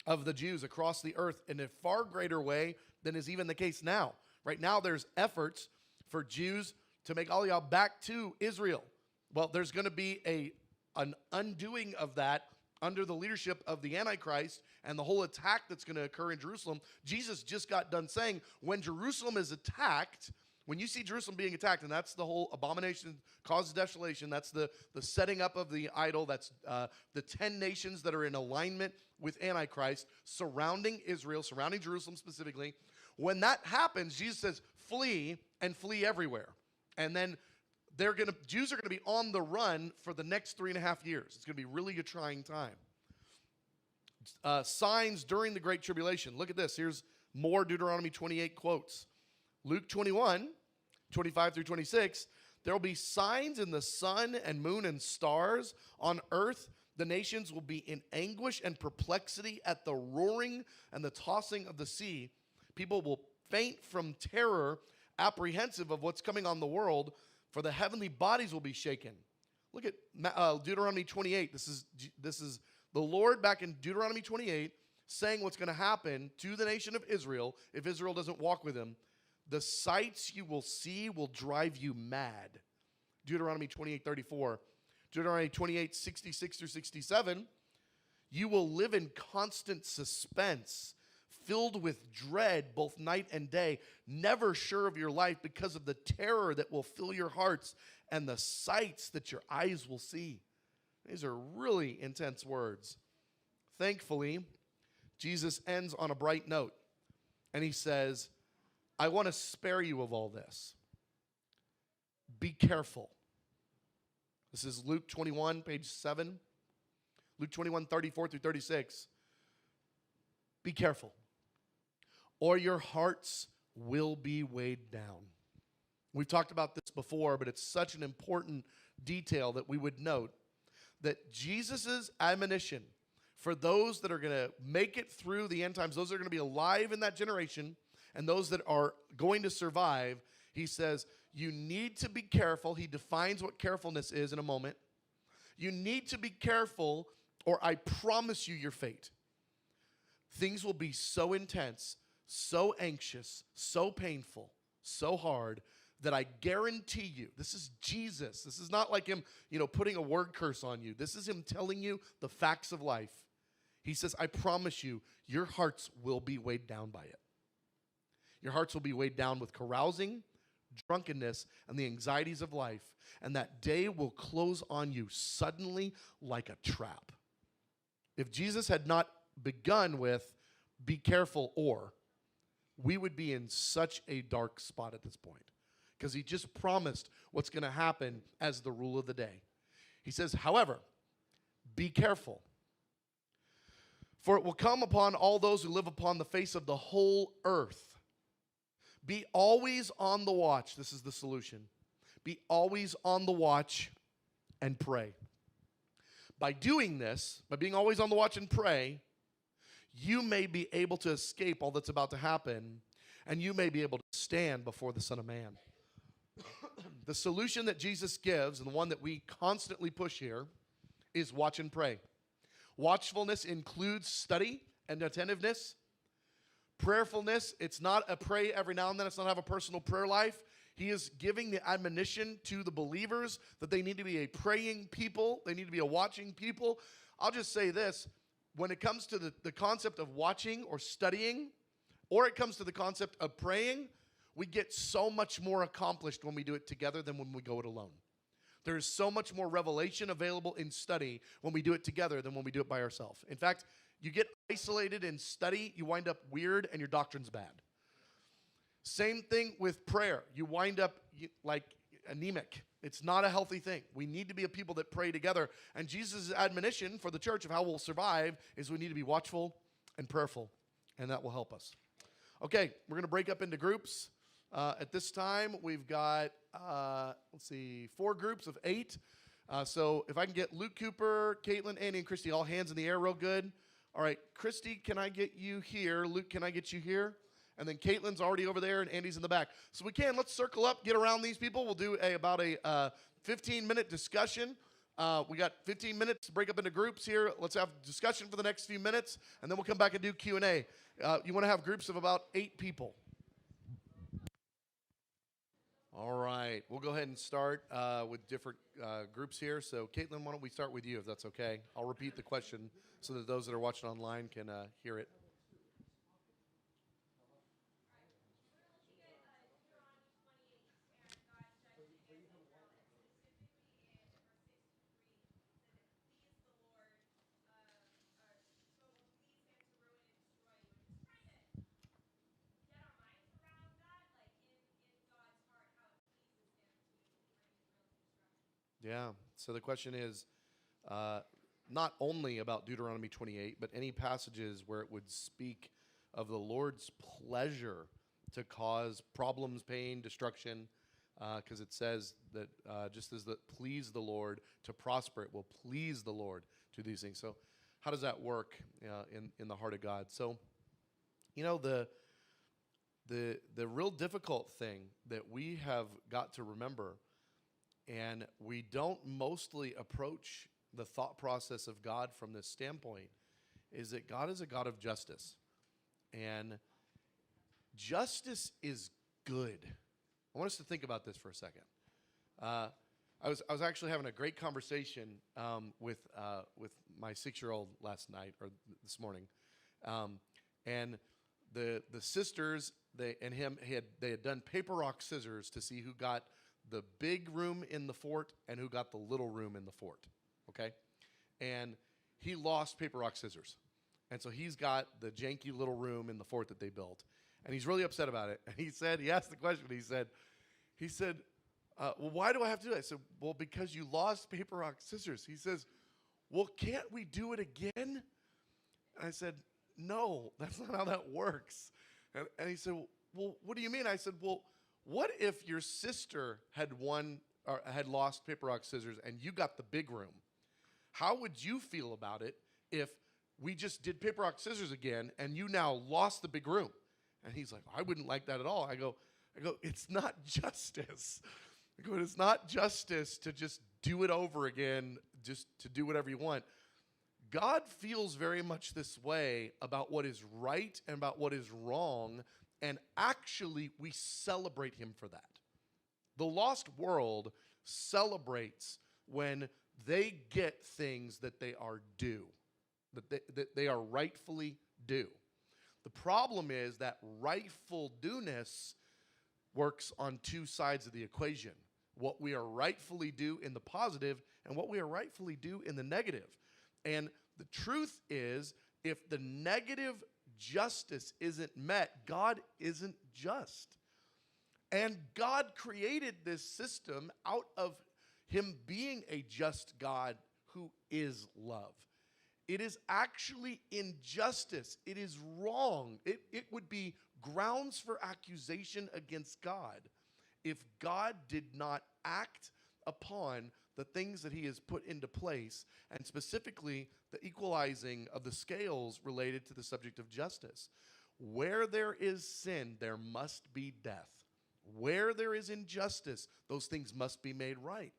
of the Jews across the earth in a far greater way than is even the case now. Right now, there's efforts for Jews to make all y'all back to Israel. Well, there's going to be an undoing of that under the leadership of the Antichrist and the whole attack that's going to occur in Jerusalem. Jesus just got done saying, when Jerusalem is attacked, when you see Jerusalem being attacked, and that's the whole abomination, cause of desolation, that's the setting up of the idol, that's the 10 nations that are in alignment with Antichrist surrounding Israel, surrounding Jerusalem specifically. When that happens, Jesus says, flee and flee everywhere. And then Jews are going to be on the run for the next 3.5 years. It's going to be really a trying time. Signs during the Great Tribulation. Look at this. Here's more Deuteronomy 28 quotes. Luke 21:25 through 26. There will be signs in the sun and moon and stars. On earth, the nations will be in anguish and perplexity at the roaring and the tossing of the sea. People will faint from terror, apprehensive of what's coming on the world, for the heavenly bodies will be shaken. Look at Deuteronomy 28. This is the Lord back in Deuteronomy 28 saying what's going to happen to the nation of Israel if Israel doesn't walk with him. The sights you will see will drive you mad. Deuteronomy 28:34. Deuteronomy 28:66 through 67. You will live in constant suspense, filled with dread both night and day, never sure of your life because of the terror that will fill your hearts and the sights that your eyes will see. These are really intense words. Thankfully, Jesus ends on a bright note, and he says, I want to spare you of all this. Be careful. This is Luke 21, page 7. Luke 21:34 through 36. Be careful, or your hearts will be weighed down. We've talked about this before, but it's such an important detail that we would note that Jesus' admonition for those that are going to make it through the end times, those that are going to be alive in that generation, and those that are going to survive, he says, you need to be careful. He defines what carefulness is in a moment. You need to be careful, or I promise you your fate. Things will be so intense, so anxious, so painful, so hard, that I guarantee you, this is Jesus. This is not like him, putting a word curse on you. This is him telling you the facts of life. He says, I promise you, your hearts will be weighed down by it. Your hearts will be weighed down with carousing, drunkenness, and the anxieties of life. And that day will close on you suddenly like a trap. If Jesus had not begun with, be careful, we would be in such a dark spot at this point. Because he just promised what's going to happen as the rule of the day. He says, however, be careful. For it will come upon all those who live upon the face of the whole earth. Be always on the watch. This is the solution. Be always on the watch and pray. By doing this, by being always on the watch and pray, you may be able to escape all that's about to happen, and you may be able to stand before the Son of Man. The solution that Jesus gives, and the one that we constantly push here, is watch and pray. Watchfulness includes study and attentiveness. Prayerfulness, it's not a pray every now and then. It's not have a personal prayer life. He is giving the admonition to the believers that they need to be a praying people. They need to be a watching people. I'll just say this. When it comes to the concept of watching or studying, or it comes to the concept of praying, we get so much more accomplished when we do it together than when we go it alone. There is so much more revelation available in study when we do it together than when we do it by ourselves. In fact, you get isolated in study, you wind up weird, and your doctrine's bad. Same thing with prayer. You wind up like anemic. It's not a healthy thing. We need to be a people that pray together. And Jesus' admonition for the church of how we'll survive is we need to be watchful and prayerful, and that will help us. Okay, we're going to break up into groups. At this time, we've got, 4 groups of 8. So if I can get Luke Cooper, Caitlin, Andy, and Christy, all hands in the air real good. All right, Christy, can I get you here? Luke, can I get you here? And then Caitlin's already over there, and Andy's in the back. So let's circle up, get around these people. We'll do about a 15-minute discussion. We got 15 minutes to break up into groups here. Let's have discussion for the next few minutes, and then we'll come back and do Q&A. You want to have groups of about 8 people. All right, we'll go ahead and start with different groups here. So, Caitlin, why don't we start with you, if that's okay? I'll repeat the question so that those that are watching online can hear it. Yeah, so the question is not only about Deuteronomy 28, but any passages where it would speak of the Lord's pleasure to cause problems, pain, destruction, because it says that just as that please the Lord to prosper, it will please the Lord to these things. So how does that work in the heart of God? So, the real difficult thing that we have got to remember, and we don't mostly approach the thought process of God from this standpoint, is that God is a God of justice. And justice is good. I want us to think about this for a second. I was actually having a great conversation with my 6-year-old last night, or this morning. And the sisters, they had done paper, rock, scissors to see who got the big room in the fort and who got the little room in the fort, okay? And he lost paper, rock, scissors. And so he's got the janky little room in the fort that they built. And he's really upset about it. And he asked the question, he said, well, why do I have to do that? I said, well, because you lost paper, rock, scissors. He says, well, can't we do it again? And I said, no, that's not how that works. And he said, well, what do you mean? I said, well, what if your sister had won or had lost paper, rock, scissors and you got the big room? How would you feel about it if we just did paper, rock, scissors again and you now lost the big room? And he's like, I wouldn't like that at all. I go, it's not justice. I go, it's not justice to just do it over again, just to do whatever you want. God feels very much this way about what is right and about what is wrong. And actually, we celebrate him for that. The lost world celebrates when they get things that they are due, that they are rightfully due. The problem is that rightful dueness works on 2 sides of the equation. What we are rightfully due in the positive and what we are rightfully due in the negative. And the truth is, if the negative justice isn't met, God isn't just. And God created this system out of him being a just God who is love. It is actually injustice. It is wrong. It would be grounds for accusation against God if God did not act upon the things that he has put into place, and specifically the equalizing of the scales related to the subject of justice. Where there is sin, there must be death. Where there is injustice, those things must be made right.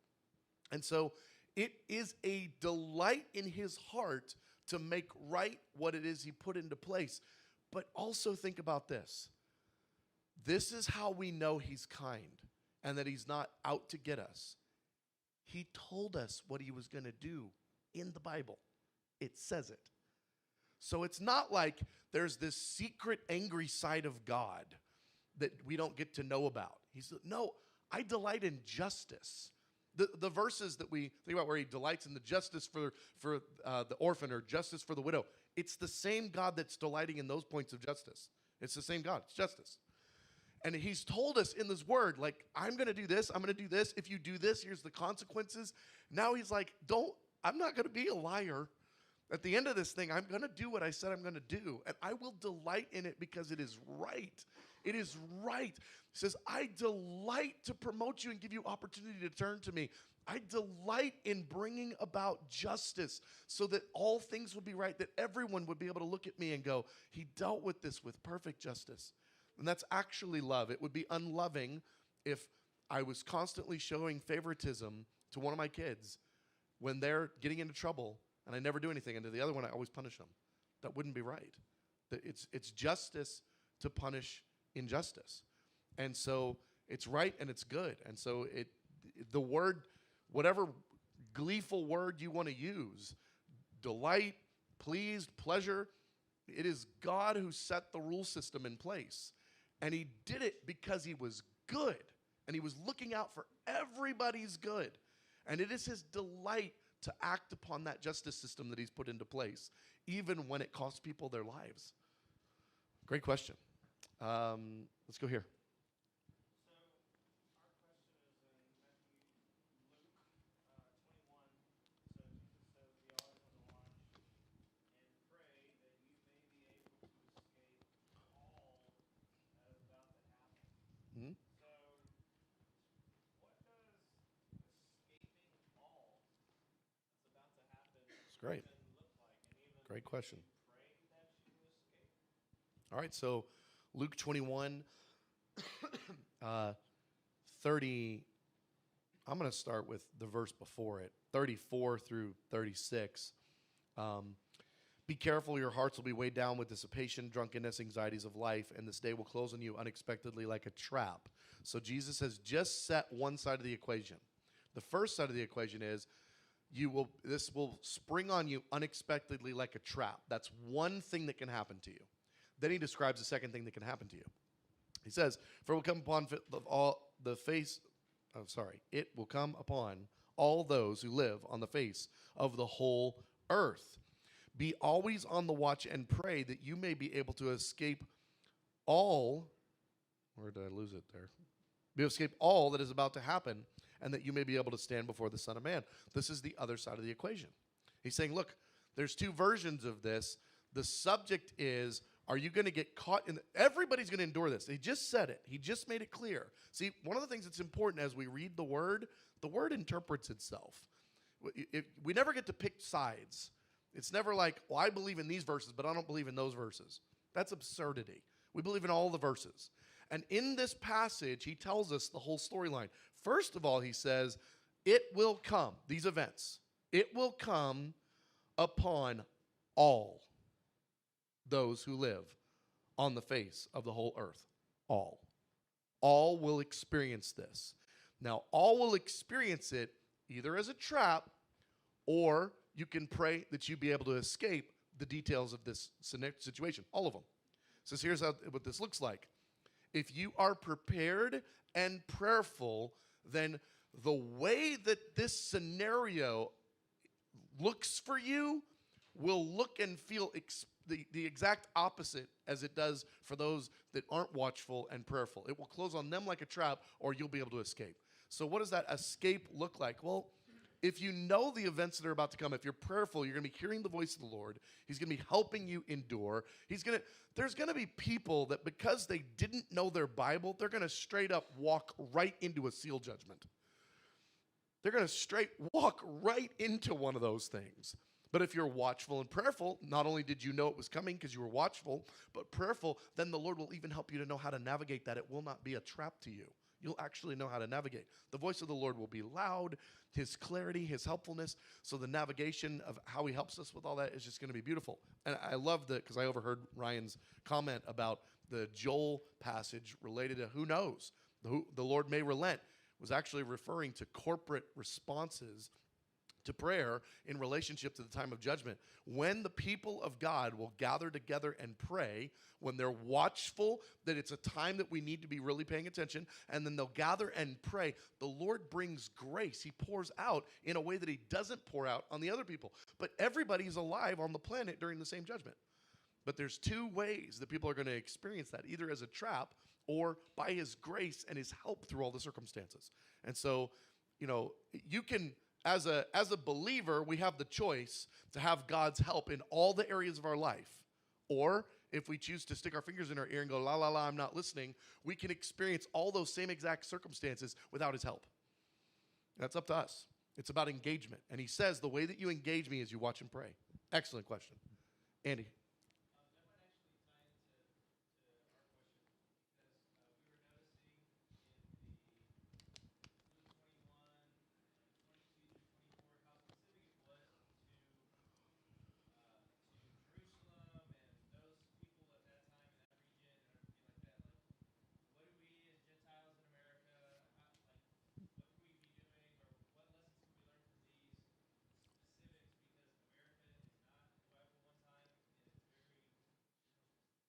And so it is a delight in his heart to make right what it is he put into place. But also think about this. This is how we know he's kind and that he's not out to get us. He told us what he was going to do in the Bible. It says it. So it's not like there's this secret angry side of God that we don't get to know about. He said, no, I delight in justice. The verses that we think about where he delights in the justice for the orphan or justice for the widow, it's the same God that's delighting in those points of justice. It's the same God. It's justice. And he's told us in this word, like, I'm going to do this. I'm going to do this. If you do this, here's the consequences. Now he's like, I'm not going to be a liar. At the end of this thing, I'm going to do what I said I'm going to do. And I will delight in it because it is right. It is right. He says, I delight to promote you and give you opportunity to turn to me. I delight in bringing about justice so that all things would be right, that everyone would be able to look at me and go, he dealt with this with perfect justice. And that's actually love. It would be unloving if I was constantly showing favoritism to one of my kids when they're getting into trouble and I never do anything, and to the other one I always punish them. That wouldn't be right. It's justice to punish injustice. And so it's right and it's good. And so the word, whatever gleeful word you want to use, delight, pleased, pleasure, it is God who set the rule system in place. And he did it because he was good. And he was looking out for everybody's good. And it is his delight to act upon that justice system that he's put into place, even when it costs people their lives. Great question. Let's go here. Mm-hmm. It's great. Great question. All right, so Luke 21, 30. I'm going to start with the verse before it, 34 through 36. Be careful, your hearts will be weighed down with dissipation, drunkenness, anxieties of life, and this day will close on you unexpectedly like a trap. So Jesus has just set one side of the equation. The first side of the equation is this will spring on you unexpectedly like a trap. That's one thing that can happen to you. Then he describes the second thing that can happen to you. He says, "For it will come upon it will come upon all those who live on the face of the whole earth. Be always on the watch and pray that you may be able to escape all." Where did I lose it there? Escape all that is about to happen, and that you may be able to stand before the Son of Man. This is the other side of the equation. He's saying, look, there's two versions of this. The subject is, are you going to get caught in everybody's going to endure this. He just said it. He just made it clear. See, one of the things that's important as we read the word interprets itself. We never get to pick sides. It's never like, well, I believe in these verses, but I don't believe in those verses. That's absurdity. We believe in all the verses. And in this passage, he tells us the whole storyline. First of all, he says, it will come, these events, it will come upon all those who live on the face of the whole earth. All. All will experience this. Now, all will experience it either as a trap, or you can pray that you be able to escape the details of this situation. All of them. So here's what this looks like. If you are prepared and prayerful, then the way that this scenario looks for you will look and feel the exact opposite as it does for those that aren't watchful and prayerful. It will close on them like a trap, or you'll be able to escape. So what does that escape look like? Well, if you know the events that are about to come, if you're prayerful, you're going to be hearing the voice of the Lord. He's going to be helping you endure. There's going to be people that because they didn't know their Bible, they're going to straight up walk right into a seal judgment. They're going to straight walk right into one of those things. But if you're watchful and prayerful, not only did you know it was coming because you were watchful, but prayerful, then the Lord will even help you to know how to navigate that. It will not be a trap to you. You'll actually know how to navigate. The voice of the Lord will be loud, his clarity, his helpfulness. So the navigation of how he helps us with all that is just going to be beautiful. And I love that because I overheard Ryan's comment about the Joel passage related to who knows. The Lord may relent was actually referring to corporate responses to prayer in relationship to the time of judgment. When the people of God will gather together and pray, when they're watchful that it's a time that we need to be really paying attention, and then they'll gather and pray, the Lord brings grace. He pours out in a way that he doesn't pour out on the other people. But everybody's alive on the planet during the same judgment. But there's two ways that people are going to experience that, either as a trap or by his grace and his help through all the circumstances. And so, you can, as a believer, we have the choice to have God's help in all the areas of our life. Or if we choose to stick our fingers in our ear and go, la, la, la, I'm not listening, we can experience all those same exact circumstances without his help. That's up to us. It's about engagement. And he says the way that you engage me is you watch and pray. Excellent question. Andy.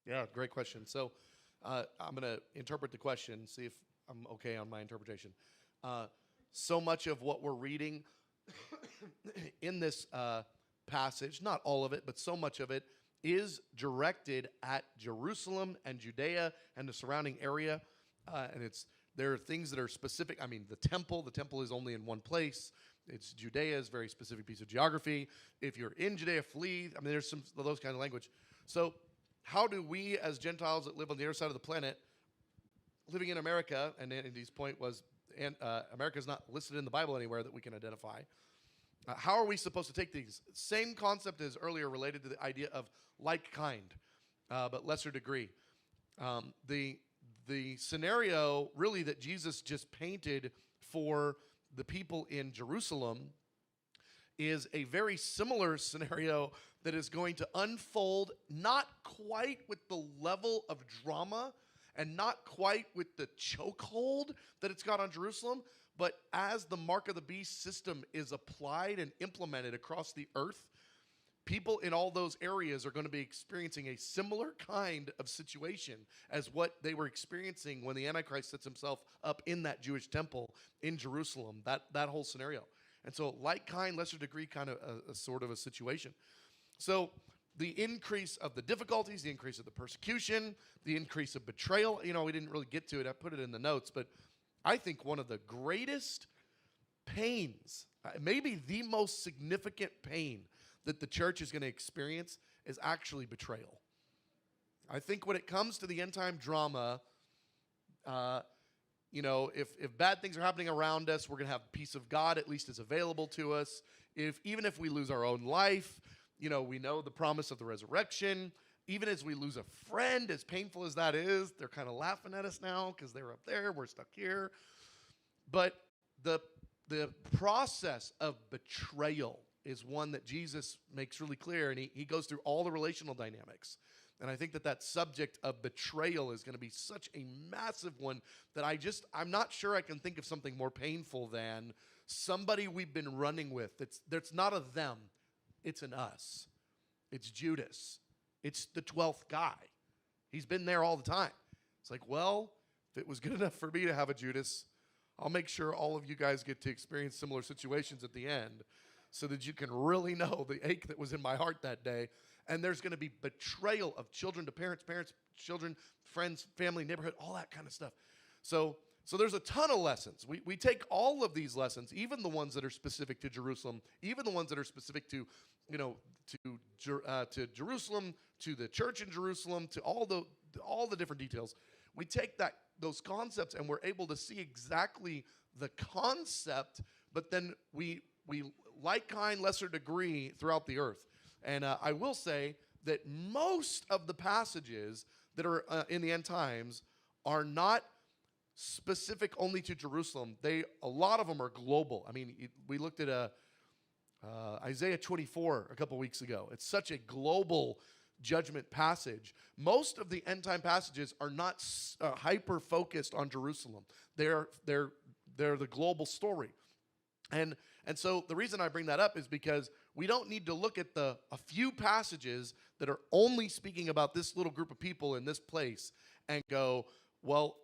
Yeah, great question. So I'm going to interpret the question, see if I'm okay on my interpretation. So much of what we're reading in this passage, not all of it, but so much of it, is directed at Jerusalem and Judea and the surrounding area. And there are things that are specific. I mean, the temple is only in one place. It's Judea's very specific piece of geography. If you're in Judea, flee. I mean, there's some of those kind of language. So how do we as Gentiles that live on the other side of the planet, living in America, and Andy's point was America is not listed in the Bible anywhere that we can identify. How are we supposed to take these? Same concept as earlier related to the idea of like kind, but lesser degree. The scenario really that Jesus just painted for the people in Jerusalem is a very similar scenario that is going to unfold, not quite with the level of drama and not quite with the chokehold that it's got on Jerusalem, but as the mark of the beast system is applied and implemented across the earth, people in all those areas are going to be experiencing a similar kind of situation as what they were experiencing when the Antichrist sets himself up in that Jewish temple in Jerusalem, that whole scenario. And so like kind, lesser degree kind of a sort of a situation. So the increase of the difficulties, the increase of the persecution, the increase of betrayal, we didn't really get to it. I put it in the notes, but I think one of the greatest pains, maybe the most significant pain that the church is going to experience is actually betrayal. I think when it comes to the end time drama, if bad things are happening around us, we're going to have the peace of God at least is available to us. Even if we lose our own life, we know the promise of the resurrection. Even as we lose a friend, as painful as that is, they're kind of laughing at us now because they're up there, we're stuck here. But the process of betrayal is one that Jesus makes really clear, and he goes through all the relational dynamics. And I think that subject of betrayal is going to be such a massive one that I'm not sure I can think of something more painful than somebody we've been running with. That's not a them, it's an us. It's Judas. It's the 12th guy. He's been there all the time. It's like, well, if it was good enough for me to have a Judas, I'll make sure all of you guys get to experience similar situations at the end so that you can really know the ache that was in my heart that day. And there's going to be betrayal of children to parents, parents, children, friends, family, neighborhood, all that kind of stuff. So So there's a ton of lessons. We take all of these lessons, even the ones that are specific to Jerusalem, even the ones that are specific to, to Jerusalem, to the church in Jerusalem, to all the different details. We take those concepts and we're able to see exactly the concept, but then we like, kind, lesser degree throughout the earth. And I will say that most of the passages that are in the end times are not specific only to Jerusalem. A lot of them are global. I mean, we looked at Isaiah 24 a couple weeks ago. It's such a global judgment passage. Most of the end time passages are not hyper focused on Jerusalem. They're the global story. And so the reason I bring that up is because we don't need to look at a few passages that are only speaking about this little group of people in this place and go, well,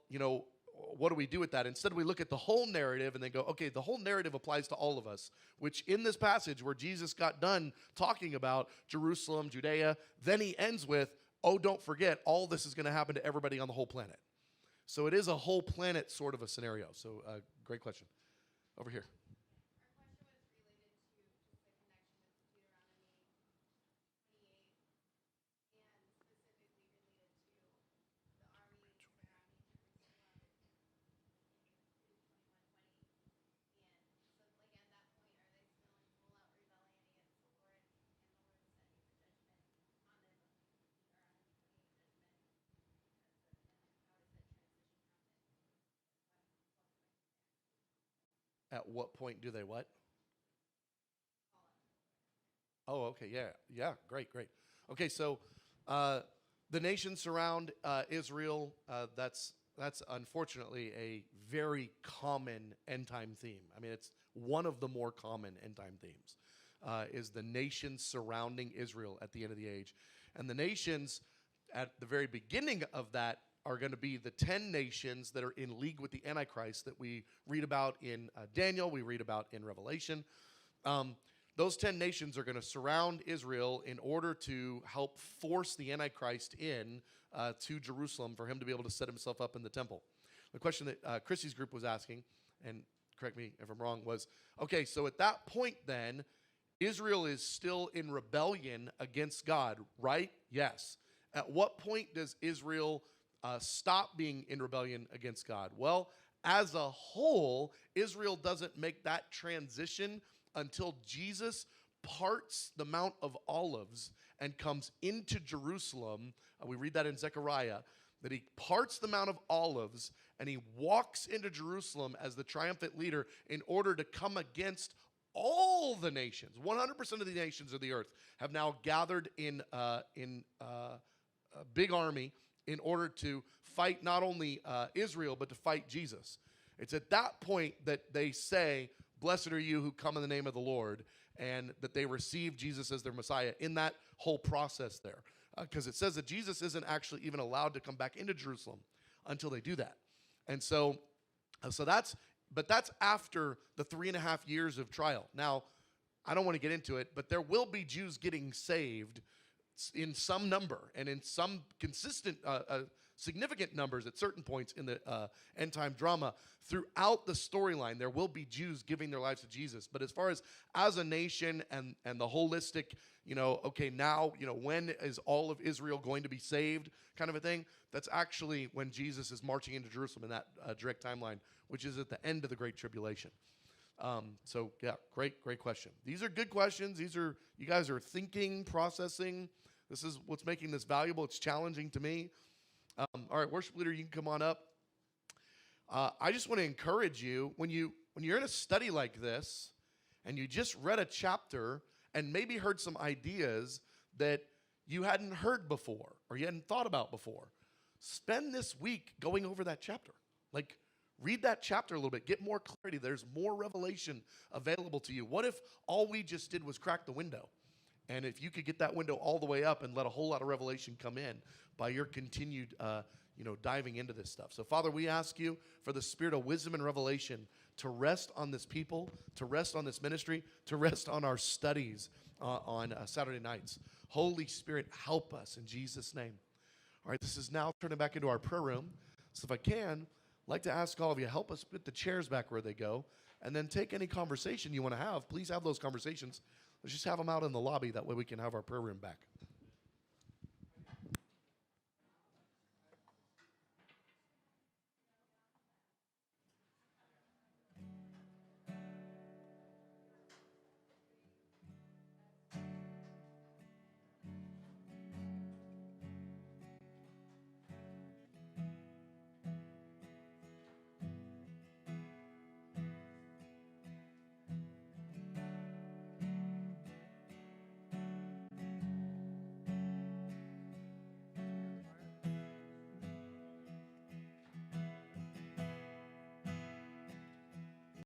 what do we do with that? Instead, we look at the whole narrative and then go, okay, the whole narrative applies to all of us, which in this passage where Jesus got done talking about Jerusalem, Judea, then he ends with, oh, don't forget, all this is going to happen to everybody on the whole planet. So it is a whole planet sort of a scenario. So great question. Over here. At what point do they what? Oh, okay, yeah, great. Okay, so the nations surround Israel. That's unfortunately a very common end time theme. I mean, it's one of the more common end time themes. Is the nations surrounding Israel at the end of the age, and the nations at the very beginning of that are going to be the 10 nations that are in league with the Antichrist that we read about in Daniel, we read about in Revelation. Those 10 nations are going to surround Israel in order to help force the Antichrist in to Jerusalem for him to be able to set himself up in the temple. The question that Chrissy's group was asking, and correct me if I'm wrong, was, okay, so at that point then, Israel is still in rebellion against God, right? Yes. At what point does Israel stop being in rebellion against God? Well, as a whole, Israel doesn't make that transition until Jesus parts the Mount of Olives and comes into Jerusalem. We read that in Zechariah, that he parts the Mount of Olives and he walks into Jerusalem as the triumphant leader in order to come against all the nations. 100% of the nations of the earth have now gathered in a big army in order to fight not only Israel, but to fight Jesus. It's at that point that they say, blessed are you who come in the name of the Lord, and that they receive Jesus as their Messiah in that whole process there. Because it says that Jesus isn't actually even allowed to come back into Jerusalem until they do that. And so that's after the 3.5 years of trial. Now, I don't want to get into it, but there will be Jews getting saved in some number and in some consistent, significant numbers at certain points in the end time drama. Throughout the storyline, there will be Jews giving their lives to Jesus. But as far as a nation and the holistic, okay, now, when is all of Israel going to be saved kind of a thing? That's actually when Jesus is marching into Jerusalem in that direct timeline, which is at the end of the Great Tribulation. So yeah, great question. These are good questions. You guys are thinking, processing. This is what's making this valuable. It's challenging to me. All right, worship leader, you can come on up. I just want to encourage you, when you're in a study like this, and you just read a chapter and maybe heard some ideas that you hadn't heard before or you hadn't thought about before, spend this week going over that chapter. Like, read that chapter a little bit. Get more clarity. There's more revelation available to you. What if all we just did was crack the window? And if you could get that window all the way up and let a whole lot of revelation come in by your continued diving into this stuff. So, Father, we ask you for the spirit of wisdom and revelation to rest on this people, to rest on this ministry, to rest on our studies on Saturday nights. Holy Spirit, help us in Jesus' name. All right, this is now turning back into our prayer room. So if I can, I'd like to ask all of you, help us put the chairs back where they go, and then take any conversation you want to have. Please have those conversations. Let's just have them out in the lobby. That way we can have our prayer room back.